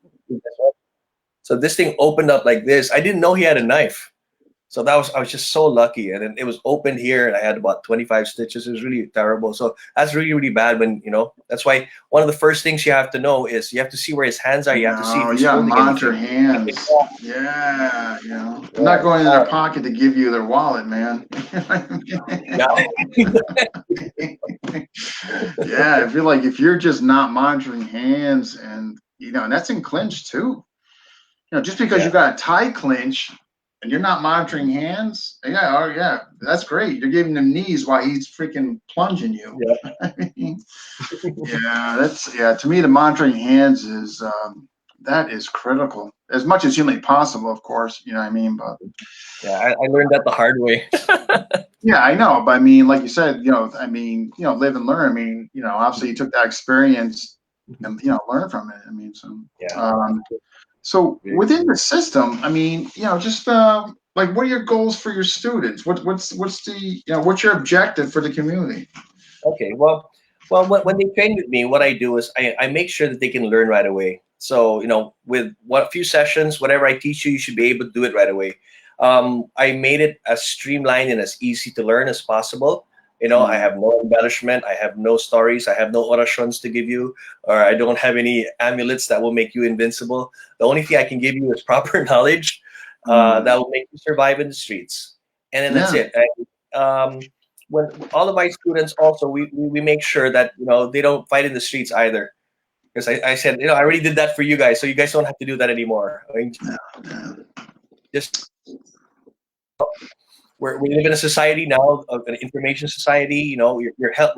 So this thing opened up like this. I didn't know he had a knife. So I was just so lucky, and then it was open here, and I had about 25 stitches. It was really terrible. So that's really really bad. When that's why one of the first things you have to know is you have to see where his hands are. You have to see if No, he's you gotta holding monitor anything. hands. Yeah, they're not Yeah, going in their pocket to give you their wallet, man. yeah, Yeah, I feel like if you're just not monitoring hands, and and that's in clinch too. Just because you yeah. got a tie clinch and you're not monitoring hands, yeah, oh yeah, that's great. You're giving him knees while he's freaking plunging you. Yeah. I mean, to me, the monitoring hands is that is critical as much as humanly possible, of course. You know what I mean? But Yeah, I learned that the hard way. yeah, I know. But I mean, like you said, live and learn. I mean, obviously you took that experience and learn from it. I mean, Yeah. um, so within the system, I mean, just like what are your goals for your students? What's the what's your objective for the community? Okay. Well, when they train with me, what I do is I make sure that they can learn right away. So with what few sessions, whatever I teach you, you should be able to do it right away. I made it as streamlined and as easy to learn as possible. I have no embellishment, I have no stories, I have no orations to give you, or I don't have any amulets that will make you invincible. The only thing I can give you is proper knowledge that will make you survive in the streets, and then that's Yeah. it. When all of my students also we make sure that they don't fight in the streets either, because I said I already did that for you guys, so you guys don't have to do that anymore. I mean, Yeah. just we live in a society now, an information society. You're held,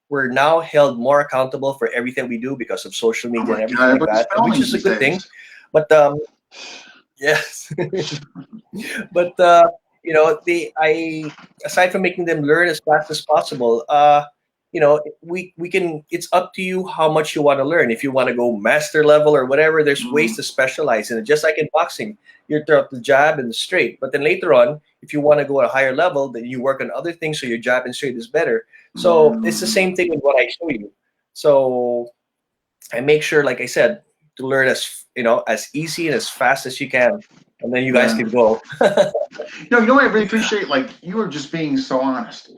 we're now held more accountable for everything we do because of social Oh media and my everything God, like everybody's that, which filming is a these good thing. days. But yes, but I aside from making them learn as fast as possible, we can. It's up to you how much you want to learn. If you want to go master level or whatever, there's ways to specialize in it. Just like in boxing, you're taught the jab and the straight. But then later on, if you want to go at a higher level, then you work on other things so your jab and straight is better. So it's the same thing with what I show you. So I make sure, like I said, to learn as easy and as fast as you can, and then you guys Yeah. can go. What I really appreciate, like you were just being so honest.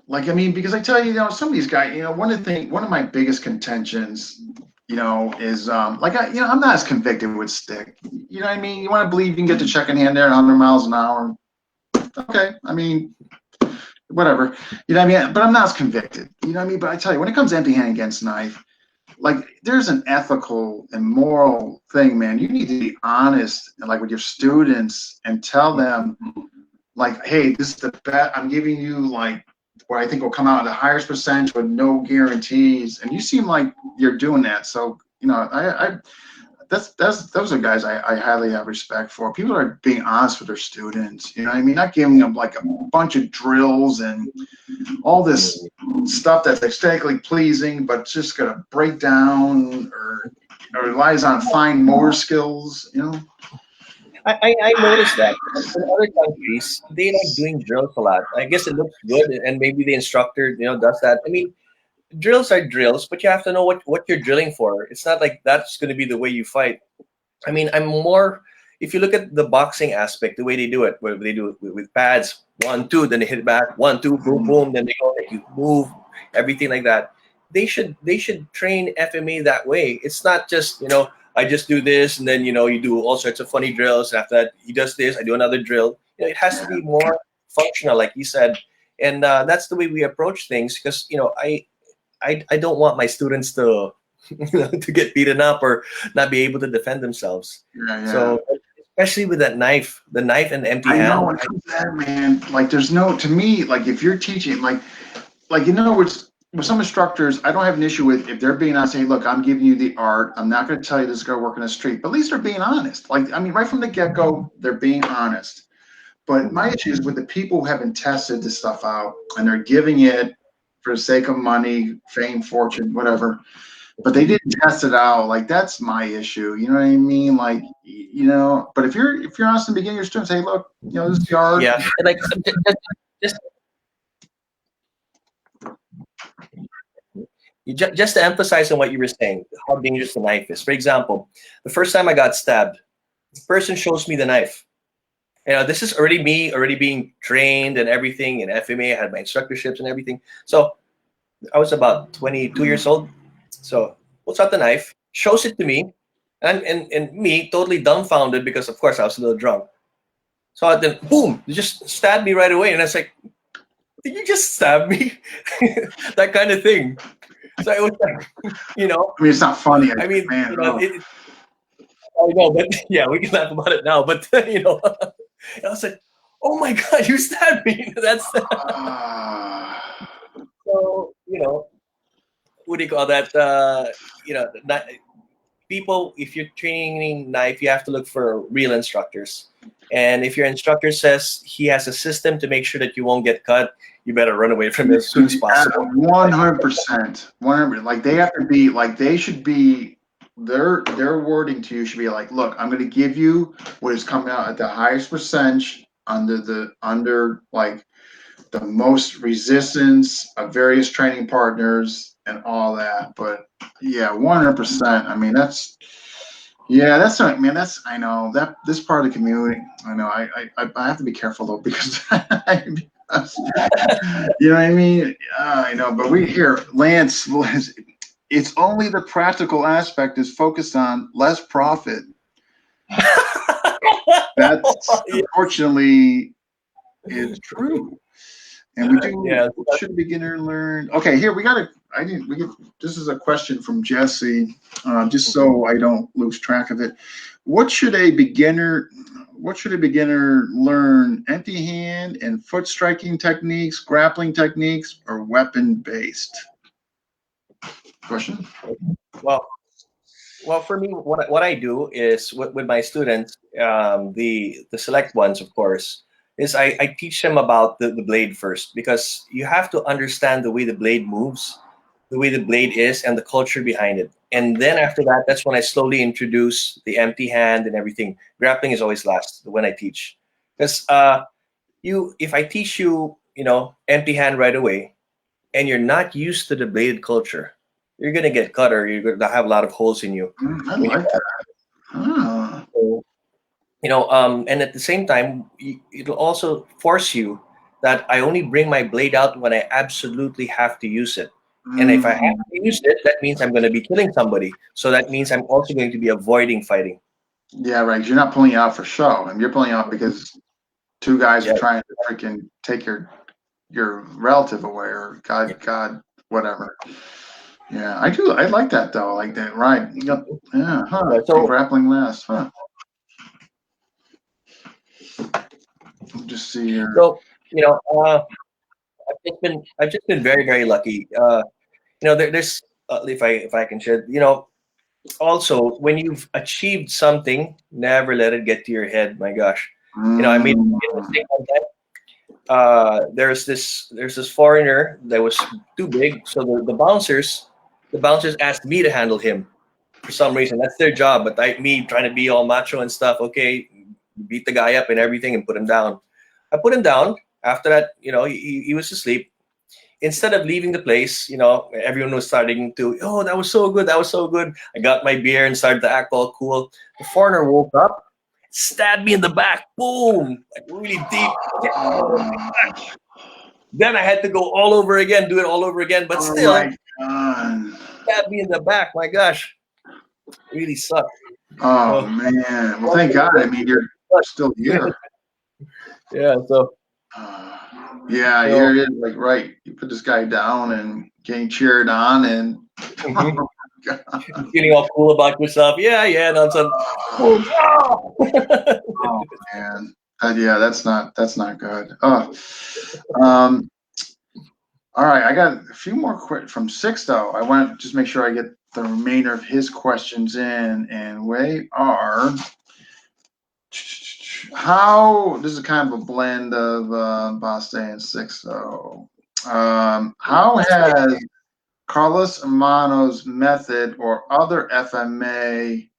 Like, I mean, because I tell you, some of these guys, one of my biggest contentions, is like I'm not as convicted with stick. You know what I mean? You want to believe you can get the checking hand there at 100 miles an hour. Okay, I mean, whatever. You know what I mean? But I'm not as convicted. You know what I mean? But I tell you, when it comes to empty hand against knife, like there's an ethical and moral thing, man. You need to be honest and like with your students and tell them like, hey, this is the bet I'm giving you, like what I think will come out at the highest percentage with no guarantees. And you seem like you're doing that. So, I that's those are guys I highly have respect for. People are being honest with their students. You know what I mean? Not giving them like a bunch of drills and all this stuff that's aesthetically pleasing, but just gonna break down or relies on fine motor skills. I noticed that in other countries they like doing drills a lot. I guess it looks good, and maybe the instructor does that. I mean, drills are drills, but you have to know what you're drilling for. It's not like that's going to be the way you fight. I mean, I'm more. If you look at the boxing aspect, the way they do it, where they do it with pads, 1, 2, then they hit back, 1, 2, boom, boom, then they go, like you move, everything like that. They should train FMA that way. It's not just I just do this, and then you do all sorts of funny drills. After that, he does this, I do another drill. It has to Yeah. be more functional, like you said, and that's the way we approach things. Because I don't want my students to to get beaten up or not be able to defend themselves. Yeah, yeah. So especially with that knife, the knife and empty I know hand. when it comes to that, man. Like, there's no, to me, like if you're teaching, like it's with some instructors, I don't have an issue with if they're being honest, saying, look, I'm giving you the art. I'm not going to tell you this is going to work in the street, but at least they're being honest. Like, I mean, right from the get go, they're being honest. But my issue is with the people who haven't tested this stuff out and they're giving it for the sake of money, fame, fortune, whatever. But they didn't test it out. Like, that's my issue. You know what I mean? Like, but if you're honest in the beginning, your students say, look, this is the art. Yeah, and like just just to emphasize on what you were saying, how dangerous the knife is. For example, the first time I got stabbed, the person shows me the knife. This is already being trained and everything in FMA. I had my instructorships and everything. So I was about 22 years old. So pulls out the knife, shows it to me, and me totally dumbfounded because of course I was a little drunk. So then boom, they just stabbed me right away, and I was like, "Did you just stab me?" That kind of thing. So it was like, I mean, it's not funny. I mean, man, I know, but yeah, we can laugh about it now. But I was like, "Oh my God, you stabbed me!" That's so what do you call that? People, if you're training knife, you have to look for real instructors. And if your instructor says he has a system to make sure that you won't get cut, you better run away from it as soon as possible. 100%. 100. Like, they have to be like, they should be, their wording to you should be like, look, I'm going to give you what is coming out at the highest percentage under like the most resistance of various training partners and all that. But yeah, 100%. I mean, that's not, man. I know that this part of the community. I know. I have to be careful though because, you know what I mean. I know, but we here, Lance. It's only the practical aspect is focused on less profit. That's unfortunately is true. And we do. Yeah. What should a beginner learn? Okay, here we got to. This is a question from Jesse, just so I don't lose track of it. What should a beginner learn? Empty hand and foot striking techniques, grappling techniques, or weapon based? Question. Well, for me, what I do is with my students, the select ones, of course, is I teach them about the blade first because you have to understand the way the blade moves, the way the blade is, and the culture behind it. And then after that, that's when I slowly introduce the empty hand and everything. Grappling is always last when I teach, because if I teach you, empty hand right away, and you're not used to the bladed culture, you're gonna get cut or you're gonna have a lot of holes in you. I like that. Ah. So, and at the same time, it'll also force you that I only bring my blade out when I absolutely have to use it. And if I have to use it, that means I'm going to be killing somebody. So that means I'm also going to be avoiding fighting. Yeah, right. You're not pulling it out for show. I mean, you're pulling it out because two guys are trying to freaking take your relative away or God, whatever. Yeah, I do. I like that though. I like that. Right. Yeah. Huh. So grappling last. Huh. Just see here. So I've just been very very lucky. There's if I can share. Also when you've achieved something, never let it get to your head. My gosh. I made a mistake one time. There's this foreigner that was too big, so the bouncers asked me to handle him for some reason. That's their job, but me trying to be all macho and stuff. Okay, beat the guy up and everything and put him down. I put him down. After that, he was asleep. Instead of leaving the place, everyone was starting to, oh, that was so good, that was so good. I got my beer and started to act all cool. The foreigner woke up, stabbed me in the back, boom, like really deep. Then I had to go all over again, do it all over again, but still, stabbed me in the back. My gosh. really sucked. Oh So, man. Well, thank God. I mean, you're still here. yeah. So, Yeah, you know, you're like right. You put this guy down and getting cheered on, and mhm, feeling all cool about yourself. Yeah, yeah. And all of a sudden, boom. Ah! oh man. Yeah, that's not good. Oh, um, all right. I got a few more from Sixto. I want to just make sure I get the remainder of his questions in, and we are. How this is kind of a blend of Baste and Sixto. How has Carlos Amano's method or other FMA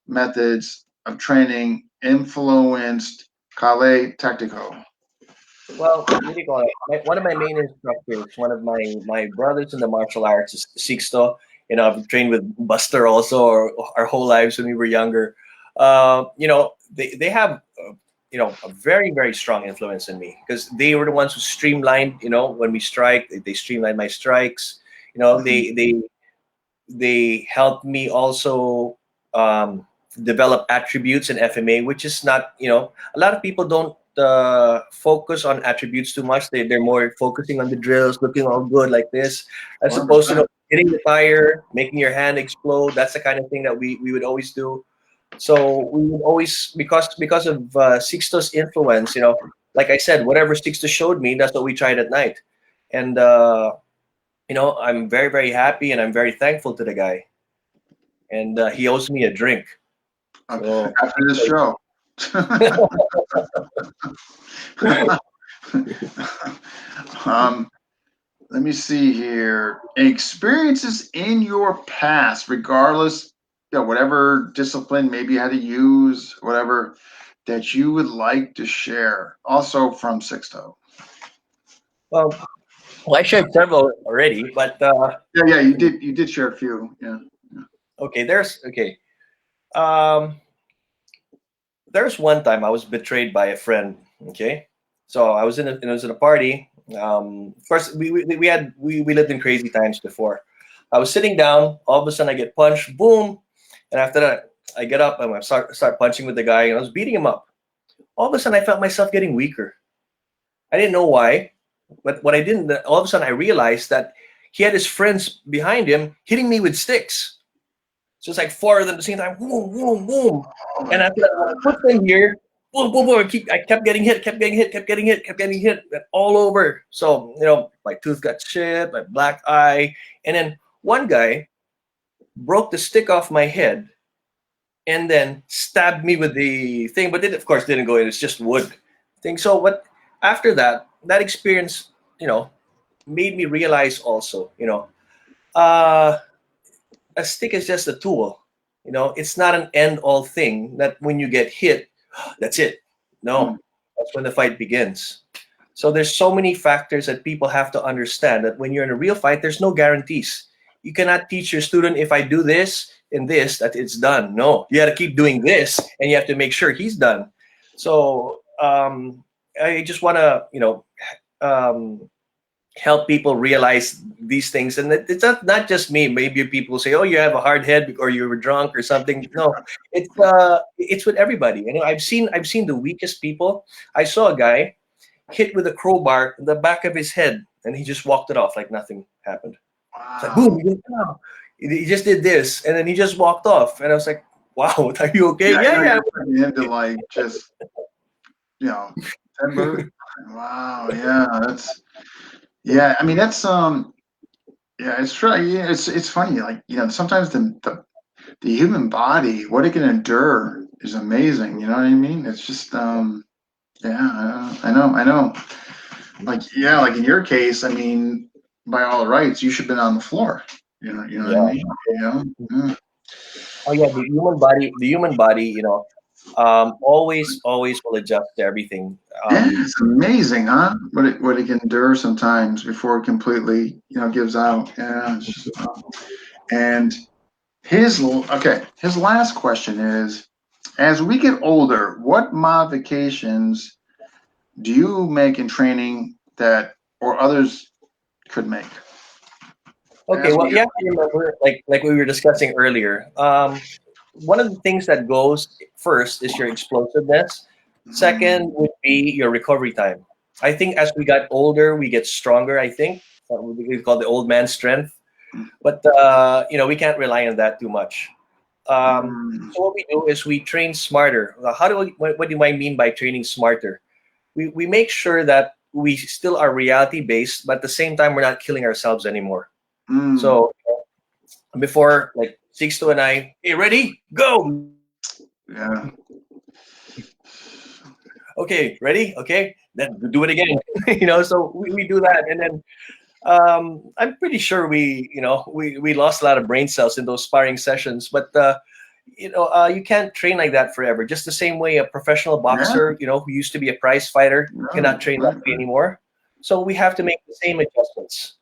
methods of training influenced Kayle Taktiko? Well, what do you call it? One of my main instructors, one of my brothers in the martial arts is Sixto. I've trained with Buster also our whole lives when we were younger. They have a very very strong influence in me because they were the ones who streamlined. When we strike, they streamlined my strikes. You know, Mhm. they helped me also develop attributes in FMA, which is not, a lot of people don't focus on attributes too much. They're more focusing on the drills, looking all good like this, as opposed to 100%. hitting the tire, making your hand explode. That's the kind of thing that we would always do. So we would always, because of Sixto's influence, like I said, whatever Sixto showed me, that's what we tried at night. And I'm very, very happy and I'm very thankful to the guy. And he owes me a drink. So, After this show. um, let me see here. Experiences in your past, regardless, whatever discipline maybe you had to use, whatever that you would like to share. Also from Sixto. well, I shared several already, but Yeah, yeah, you did share a few. Yeah. okay, Um, there's one time I was betrayed by a friend. Okay, so I was in a party. Of course, we lived in crazy times before. I was sitting down. All of a sudden, I get punched. Boom! And after that, I get up and I start punching with the guy, and I was beating him up. All of a sudden, I felt myself getting weaker. I didn't know why, but what I didn't. All of a sudden, I realized that he had his friends behind him hitting me with sticks. So it's like four of them at the same time, boom, boom, boom. Oh And my after that, when I put them here, boom, boom, boom. I kept getting hit, kept getting hit, kept getting hit, kept getting hit all over. So, my tooth got chipped, my black eye. And then one guy broke the stick off my head and then stabbed me with the thing, but it, of course, didn't go in. It's just wood thing. So, what after that experience, made me realize also, uh, a stick is just a tool. It's not an end all thing that when you get hit, that's it. God. No, that's when the fight begins. So there's so many factors that people have to understand that when you're in a real fight, there's no guarantees. You cannot teach your student if I do this and this that it's done. No, you got to keep doing this and you have to make sure he's done. So I just want to, um, help people realize these things, and it's not just me. Maybe people say, oh, you have a hard head or you were drunk or something. No, it's with everybody. I've seen the weakest people. I saw a guy hit with a crowbar in the back of his head and he just walked it off like nothing happened. It's like Wow. boom, he just did this and then he just walked off, and I was like, wow, are you okay? Yeah, Yeah, yeah. you're putting into like just you know, September. Wow, yeah, yeah. I mean, yeah, it's true. Yeah, it's funny. Like sometimes the human body, what it can endure, is amazing. You know what I mean? It's just yeah, I know. Like yeah, like in your case, I mean, by all rights, you should have been on the floor. You know what I Yeah. mean? Yeah. Oh yeah, the human body, always will adjust to everything. Yeah, it's amazing, huh? What it can endure sometimes before it completely, gives out. Yeah, it's just, and his last question is, as we get older, what modifications do you make in training that or others could make? Okay, As well, we you get, have to remember, like we were discussing earlier. One of the things that goes first is your explosiveness. Second would be your recovery time. I think as we got older, we get stronger. I think we call the old man strength, but we can't rely on that too much. So what we do is we train smarter. How do what do I mean by training smarter? We make sure that we still are reality based, but at the same time we're not killing ourselves anymore. So before, like Sixto and I, hey, ready, go. yeah. Okay, ready, okay, then do it again. So we do that, and then I'm pretty sure we lost a lot of brain cells in those sparring sessions, but you can't train like that forever. Just the same way a professional Yeah. boxer, who used to be a prize fighter, Right. cannot train that Right. way anymore. So we have to make the same adjustments.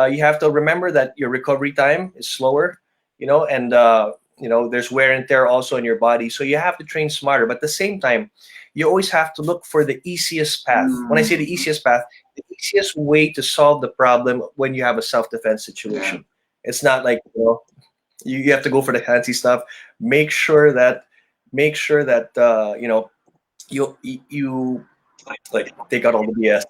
You have to remember that your recovery time is slower, and there's wear and tear also in your body. So you have to train smarter. But at the same time, you always have to look for the easiest path. When I say the easiest path, the easiest way to solve the problem when you have a self-defense Yeah. situation. It's not like you have to go for the fancy stuff. Make sure that you like take out all the BS.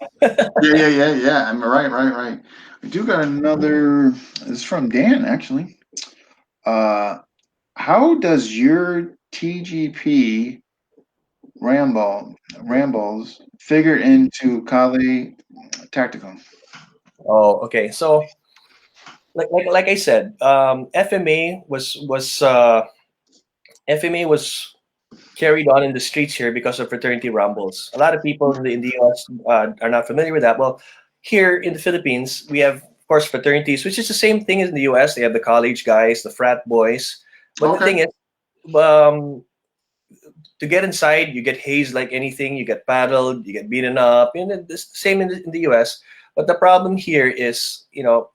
Yeah. I'm right. We do got another. This is from Dan actually. Uh, how does your TGP rambles figure into Kali Tactical? Oh, okay. So like I said, FMA was carried on in the streets here because of fraternity rumbles. A lot of people in the US are not familiar with that. Well, here in the Philippines, we have, of course, fraternities, which is the same thing as in the US. They have the college guys, the frat boys. But the Okay. thing is, um, to get inside, you get hazed like anything. You get paddled, you get beaten up, and it's the same in the US. But the problem here is,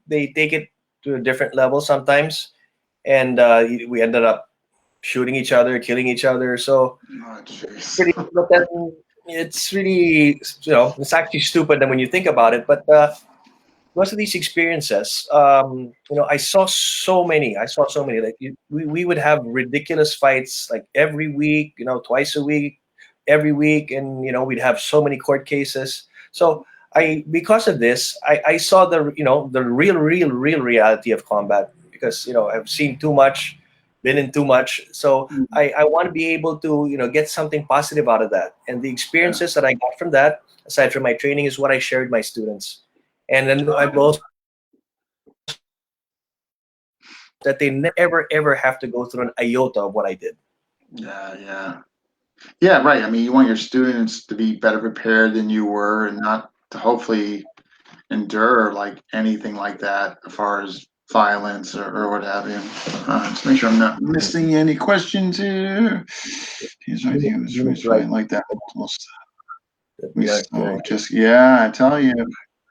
they take it to a different level sometimes, and we ended up shooting each other, killing each other. So Oh, jeez. pretty, but then it's really, it's actually stupid then when you think about it. But most of these experiences, I saw so many. Like we would have ridiculous fights like every week, twice a week, every week, and we'd have so many court cases. So because of this, I saw the real reality of combat, because I've seen too much, been in too much. So I want to be able to get something positive out of that, and the Yeah. experiences that I got from that, aside from my training, is what I shared with my students. And then I've also that they never ever have to go through an iota of what I did. Yeah. Yeah, right. I mean, you want your students to be better prepared than you were and not to hopefully endure like anything like that as far as violence or what have you. Let's make sure I'm not missing any questions here. He's right here. It's Units right like like that. Almost. We yeah, so just yeah, I tell you,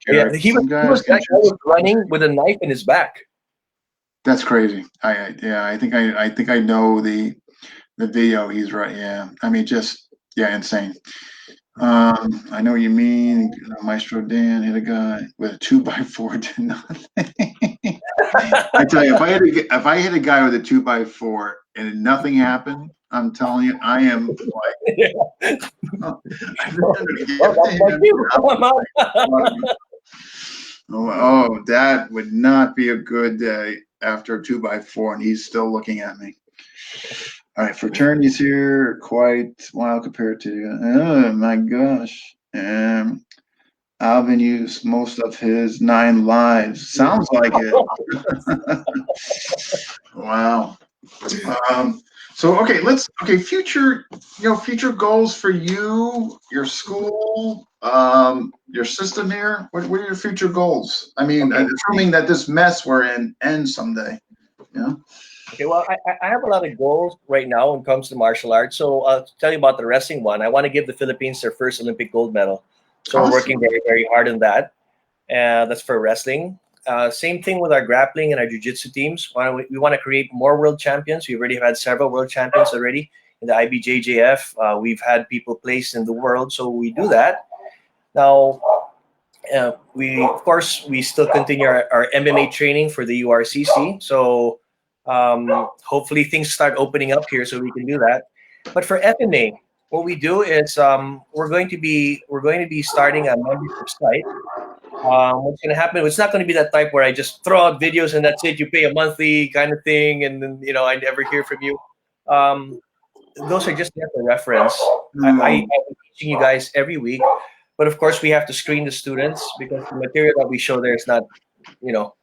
yeah. Garrett, He was some he guys was can that guy just. was running with a knife in his back. That's crazy. Yeah, I think I know the video. He's right. Yeah, I mean just yeah, insane. I know what you mean. Maestro Dan hit a guy with a 2x4 to nothing. I tell you, if I hit a guy with a 2x4 and nothing happened, I'm telling you, I am like, oh, I'm gonna Oh, give it to that's like him. you. Come on. That would not be a good day after a 2x4, and he's still looking at me. All right, fraternities here are quite wild compared to. Oh my gosh. Alvin used most of his 9 lives. Sounds like it. Wow. Um, so future goals for you, your school, your system here. What are your future goals? I mean, Okay. assuming that this mess we're in ends someday. Yeah. Okay, well, I have a lot of goals right now when it comes to martial arts. So I'll tell you about the wrestling one. I want to give the Philippines their first Olympic gold medal. So we're working Awesome. very, very hard on that. That's for wrestling. Same thing with our grappling and our jiu-jitsu teams. We want to create more world champions. We've already had several world champions already in the IBJJF. We've had people placed in the world, so we do that. Now, We of course we still continue our MMA training for the URCC. So hopefully things start opening up here so we can do that. But for FMA, what we do is we're going to be starting a membership site. What's going to happen? It's not going to be that type where I just throw out videos and that's it. You pay a monthly kind of thing, and then I never hear from you. Um, those are just there for reference. I'm teaching you guys every week, but of course we have to screen the students because the material that we show there is not, you know,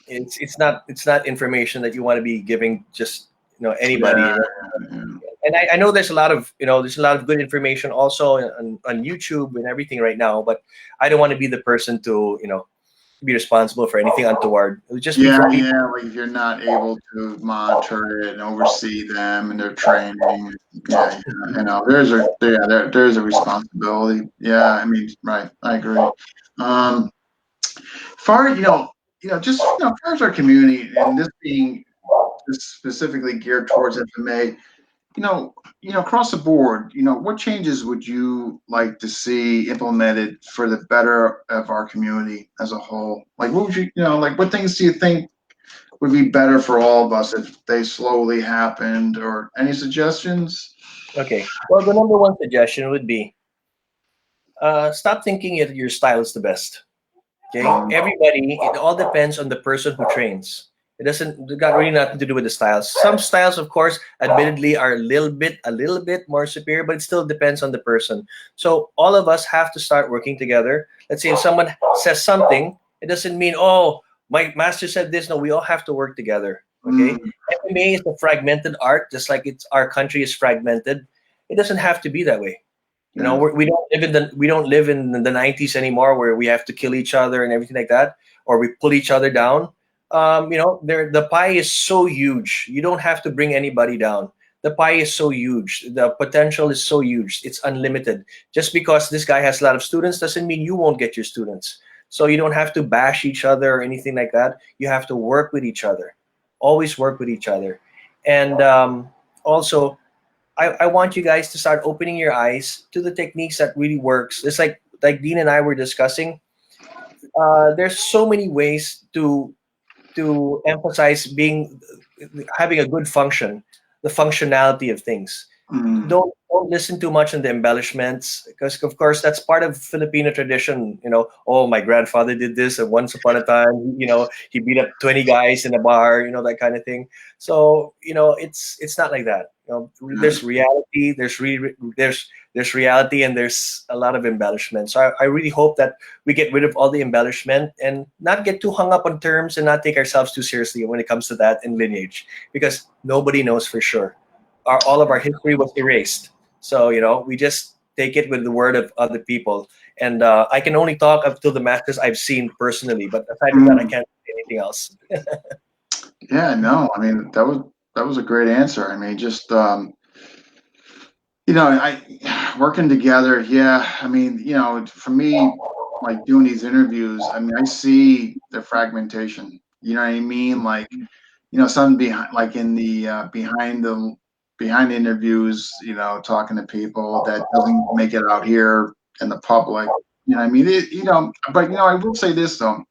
it's not information that you want to be giving just anybody. Yeah, yeah. And I know there's a lot of good information also on YouTube and everything right now, but I don't want to be the person to be responsible for anything untoward. It would just be for Yeah, people. yeah, like if you're not able to monitor it and oversee them and their training, yeah, there's a responsibility. Yeah, I mean, right, I agree. Um, far, just far as our community and this being just specifically geared towards FMA, across the board, what changes would you like to see implemented for the better of our community as a whole? Like, what would like, what things do you think would be better for all of us if they slowly happened, or any suggestions? Okay. Well, the number one suggestion would be stop thinking that your style is the best. Okay, Um, everybody. It all depends on the person who trains. It got really nothing to do with the styles. Some styles, of course, admittedly, are a little bit more superior, but it still depends on the person. So all of us have to start working together. Let's say if someone says something, it doesn't mean my master said this. No, we all have to work together. Okay, mm, MMA is a fragmented art, just like our country is fragmented. It doesn't have to be that way. yeah, We don't live in the 90s anymore, where we have to kill each other and everything like that, or we pull each other down. The pie is so huge. You don't have to bring anybody down. The pie is so huge. The potential is so huge. It's unlimited. Just because this guy has a lot of students doesn't mean you won't get your students. So you don't have to bash each other or anything like that. You have to work with each other. Always work with each other. And also, I want you guys to start opening your eyes to the techniques that really works. It's like Dean and I were discussing. There's so many ways to emphasize having a good function, the functionality of things. mm, Don't listen too much on the embellishments, because of course that's part of Filipino tradition. Oh, my grandfather did this, and once upon a time, he beat up 20 guys in a bar, that kind of thing. So it's not like that. yeah. There's reality, there's reality, and there's a lot of embellishment. So I really hope that we get rid of all the embellishment and not get too hung up on terms and not take ourselves too seriously when it comes to that in lineage, because nobody knows for sure. All of our history was erased. So we just take it with the word of other people. And I can only talk up to the masters I've seen personally, but aside from that, I Mm, can't say anything else. yeah, no, I mean, that was a great answer. I mean, just I working together. Yeah, I mean, for me, like doing these interviews, I mean, I see the fragmentation. You know what I mean? Like, some behind, like in the behind the interviews, talking to people that doesn't make it out here in the public. You know what I mean? But I will say this though.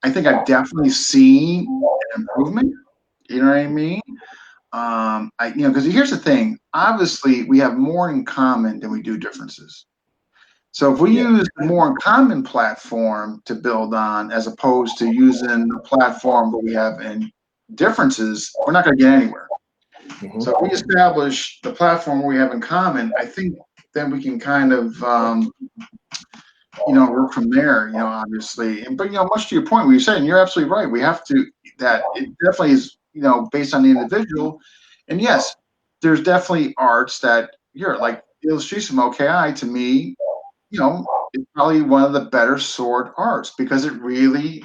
I think I've definitely seen an improvement. You know what I mean? Because here's the thing. Obviously, we have more in common than we do differences. So if we Yeah. use a more common platform to build on, as opposed to using the platform that we have in differences, we're not going to get anywhere. Mhm. So if we establish the platform we have in common, I think then we can kind of work from there. Obviously, but much to your point, what you're saying, you're absolutely right. We have to that it definitely is based on the individual, and yes, there's definitely arts that you're like illustration OKI to me. It's probably one of the better sword arts because it really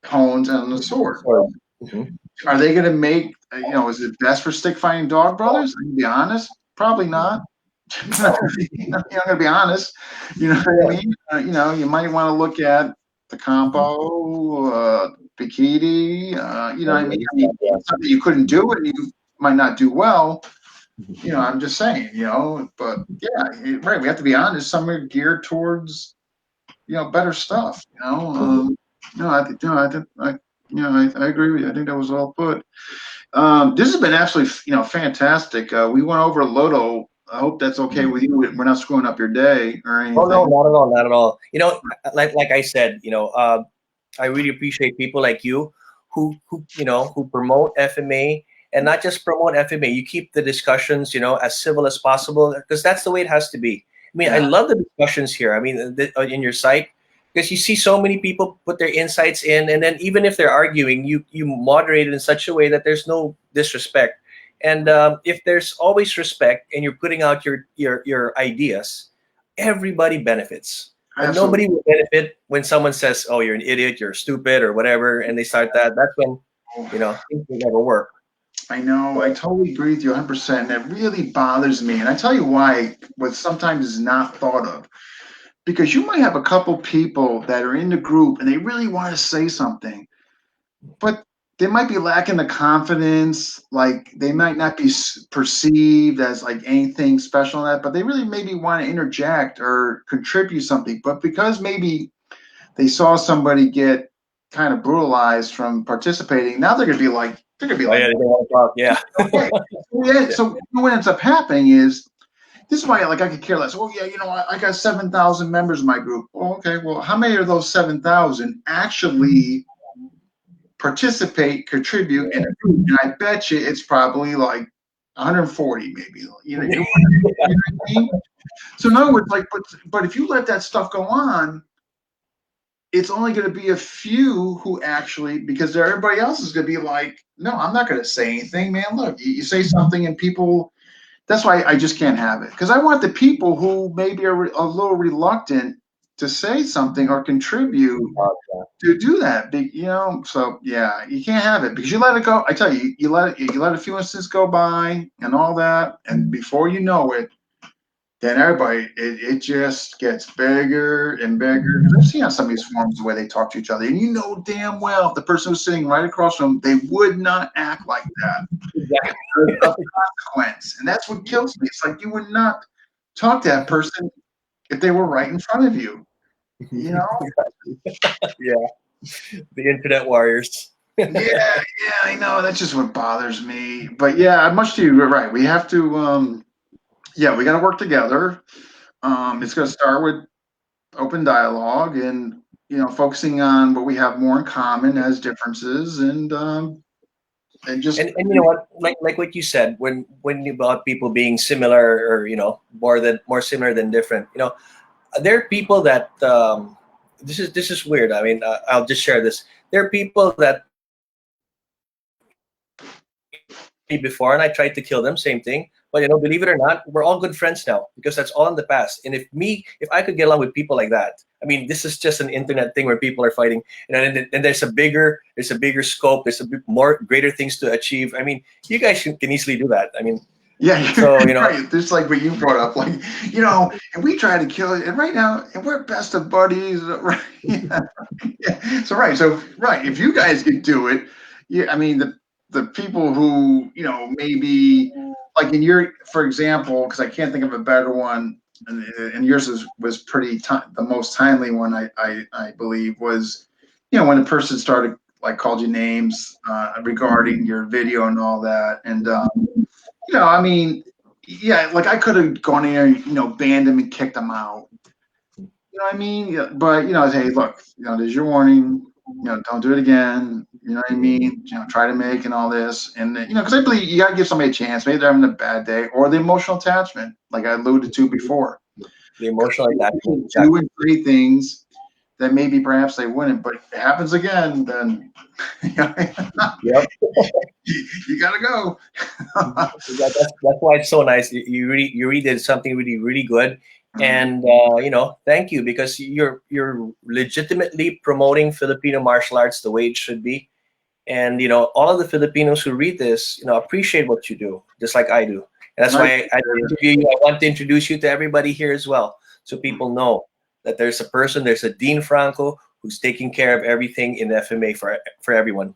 hones on the sword. So, mhm. Are they going to make, is it best for stick fighting dog brothers? I'm going to be honest, probably not. I'm going to be honest. You know what I Yeah. mean? You might want to look at the Mhm. compo, bikini. You know what I mean? I mean, Yeah. it's not that you couldn't do it, you might not do well. Mhm. I'm just saying, but yeah, right. We have to be honest. Some are geared towards better stuff. I agree with you. I think that was well put. This has been absolutely, fantastic. We went over Loto. I hope that's okay with you. We're not screwing up your day or Oh no, anything. not at all, not at all. Like I said, I really appreciate people like you who promote FMA, and not just promote FMA. You keep the discussions, as civil as possible, because that's the way it has to be. I mean, I Yeah, love the discussions here. I mean, in your site, because you see so many people put their insights in, and then even if they're arguing, you moderate it in such a way that there's no disrespect. And if there's always respect, and you're putting out your ideas, everybody benefits. And absolutely. nobody will benefit when someone says, "Oh, you're an idiot, you're stupid," or whatever, and they start that. That's when things will never work. I know. I totally agree with you 100%. And it really bothers me. And I tell you why, what sometimes is not thought of. Because you might have a couple people that are in the group and they really want to say something, but they might be lacking the confidence. Like they might not be perceived as like anything special in that, but they really maybe want to interject or contribute something. But because maybe they saw somebody get kind of brutalized from participating, now they're gonna be Oh like, yeah, they don't want to talk. Yeah. okay. Yeah. Yeah. So what ends up happening is this is why like I could care less. Oh yeah, I got 7,000 members in my group. Oh, okay, well, how many of those 7,000 actually participate, contribute in a group? And I bet you it's probably like 140, maybe. You know what I mean? So in other words, like, but if you let that stuff go on, it's only going to be a few who actually, because everybody else is going to be like, no, I'm not going to say anything, man. Look, you say something and people. That's why I just can't have it, because I want the people who maybe are a little reluctant to say something or contribute to do that. So yeah, you can't have it because you let it go. I tell you, you let a few instances go by and all that, and before you know it, then everybody it just gets bigger and bigger. I've seen on some of these forums the way they talk to each other, and you know damn well if the person who's sitting right across from them, they would not act like that Exactly. of consequence. And that's what kills me. It's like you would not talk to that person if they were right in front of you. You know? Yeah. The internet warriors. Yeah, yeah, I know. That's just what bothers me. But yeah, much to you, you're right. We have to yeah, we gotta work together. It's gonna start with open dialogue and focusing on what we have more in common as differences and just And you know what, like what you said, when about people being similar, or more similar than different, there are people that this is weird. I mean, I'll just share this. There are people that before, and I tried to kill them, same thing. But believe it or not, we're all good friends now because that's all in the past. And if I could get along with people like that, I mean, this is just an internet thing where people are fighting, and there's a bigger scope, there's a bit more greater things to achieve. I mean, you guys can easily do that. I mean, yeah, so you're right. Just like what you brought up, like and we try to kill it, and right now, and we're best of buddies, right? Yeah, yeah. So if you guys could do it, yeah, I mean the people who maybe like in your, for example, because I can't think of a better one, and yours was pretty the most timely one I believe was when the person started like called you names regarding your video and all that, and I mean, yeah, like I could have gone in there and, banned him and kicked him out. You know what I mean? Yeah, but hey, look, there's your warning. Don't do it again. You know what I mean? Try to make and all this, and because I believe you gotta give somebody a chance. Maybe they're having a bad day, or the emotional attachment, like I alluded to before. the emotional attachment. People do Exactly. and say things that maybe perhaps they wouldn't, but if it happens again, then you Yep. gotta go. That's why it's so nice. You really did something really really good, and thank you, because you're legitimately promoting Filipino martial arts the way it should be, and all of the Filipinos who read this appreciate what you do just like I do, and that's Right. why I interview you. I want to introduce you to everybody here as well, so people know that there's a Dean Franco who's taking care of everything in FMA for everyone.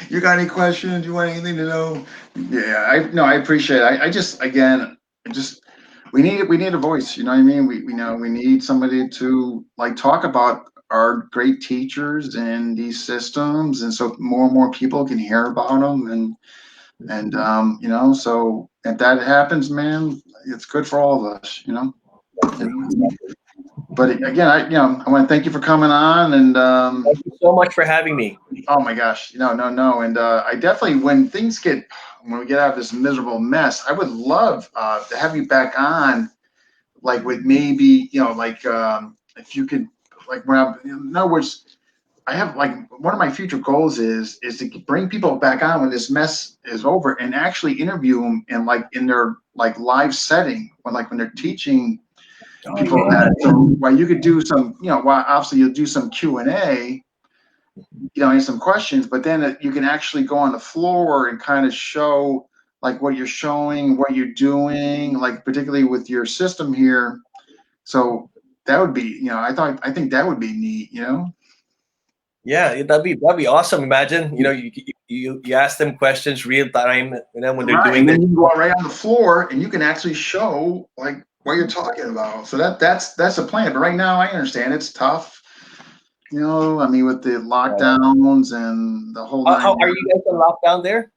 You got any questions? You want anything to know? Yeah, I no, I appreciate it. I just again, just we need a voice. You know what I mean? We know we need somebody to like talk about our great teachers and these systems, and so more and more people can hear about them. And you know, so if that happens, man, it's good for all of us. You know. But again, I want to thank you for coming on, and Thank you so much for having me. oh my gosh, no, and I definitely when we get out of this miserable mess, I would love to have you back on, like with maybe like if you could like in other words, I have like one of my future goals is to bring people back on when this mess is over and actually interview them and like in their like live setting when they're teaching people that. So while you could do some, while obviously you'll do some Q&A, and some questions, but then you can actually go on the floor and kind of show like what you're showing, what you're doing, like particularly with your system here. So that would be, I think that would be neat. Yeah, that'd be awesome. Imagine, you ask them questions real time, when they're Right, doing and their. then you go right on the floor and you can actually show like what you're talking about. So that's the plan. But right now I understand it's tough. I mean with the lockdowns and the whole How nine. are you guys on lockdown there?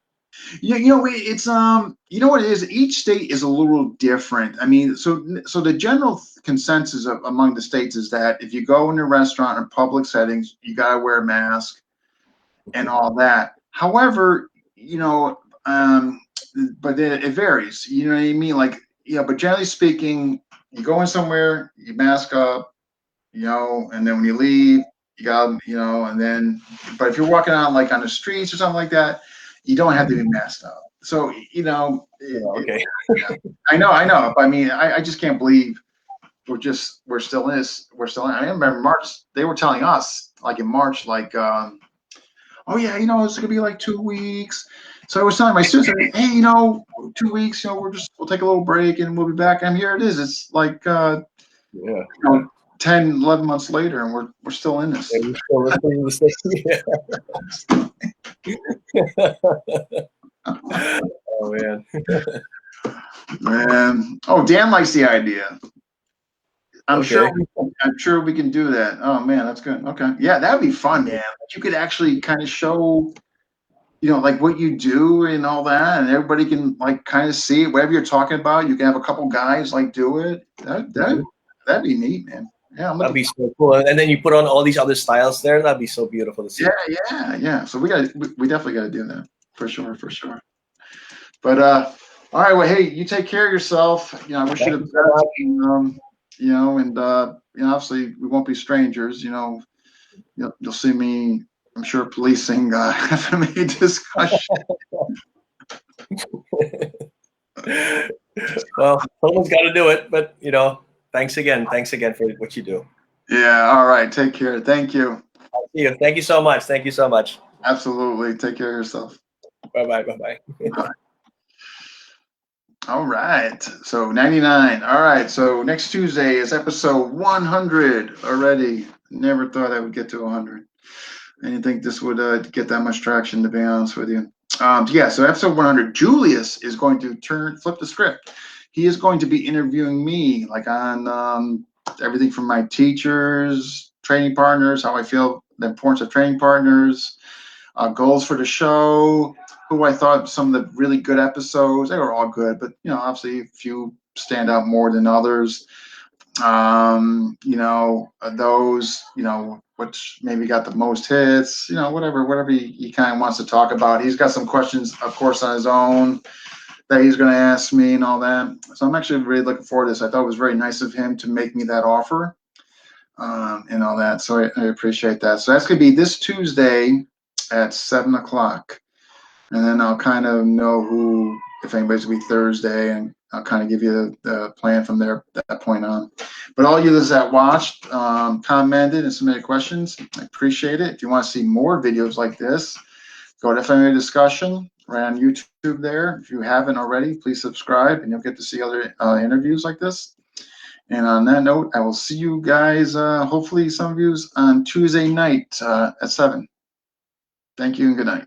Yeah, it's what it is. Each state is a little different. I mean, so the general consensus among the states is that if you go in a restaurant or public settings, you gotta wear a mask and all that. However, but it varies. You know what I mean? Like, but generally speaking, you go in somewhere, you mask up, and then when you leave, you got, and then, but if you're walking out like on the streets or something like that, you don't have to be masked up. So, Okay. I know. But I mean, I just can't believe we're still in this. We're still in. I remember March, they were telling us like in March, like, oh yeah, it's gonna be like 2 weeks. So I was telling my students, hey, 2 weeks, we'll take a little break and we'll be back. And here it is. It's like, Yeah. 10, 11 months later, and we're still in this. Yeah, we're still in the same. Oh man. Man. Oh, Dan likes the idea. I'm Okay. sure we can do that. Oh man, that's good. Okay. Yeah, that would be fun, man. You could actually kind of show, like what you do and all that, and everybody can like kind of see it. Whatever you're talking about, you can have a couple guys like do it. That'd be neat, man. Yeah, That'd be so cool. And then you put on all these other styles there. That'd be so beautiful to see. Yeah. So we definitely got to do that for sure. But all right. Well, hey, you take care of yourself. I wish you the best. And obviously we won't be strangers. You'll see me. I'm sure policing FMA discussion. Well, someone's got to do it. But thanks again for what you do. Yeah. All right. Take care. Thank you. See you. Thank you so much. Thank you so much. Absolutely. Take care of yourself. Bye bye. All right. So 99. All right. So next Tuesday is episode 100 already. Never thought I would get to 100. I didn't think this would get that much traction, to be honest with you. So episode 100, Julius is going to flip the script. He is going to be interviewing me, like on everything from my teachers, training partners, how I feel the importance of training partners, goals for the show, who I thought some of the really good episodes. They were all good, but obviously a few stand out more than others. Those, which maybe got the most hits, whatever he kind of wants to talk about. He's got some questions, of course, on his own that he's going to ask me and all that. So I'm actually really looking forward to this. I thought it was very nice of him to make me that offer, and all that. So I appreciate that. So that's going to be this Tuesday at 7:00. And then I'll kind of know if anybody's going to be Thursday, and I'll kind of give you the plan from there at that point on. But all you that watched, commented, and submitted questions, I appreciate it. If you want to see more videos like this, go to FMA Discussion right on YouTube there. If you haven't already, please subscribe, and you'll get to see other interviews like this. And on that note, I will see you guys, hopefully some of you on Tuesday night at 7. Thank you and good night.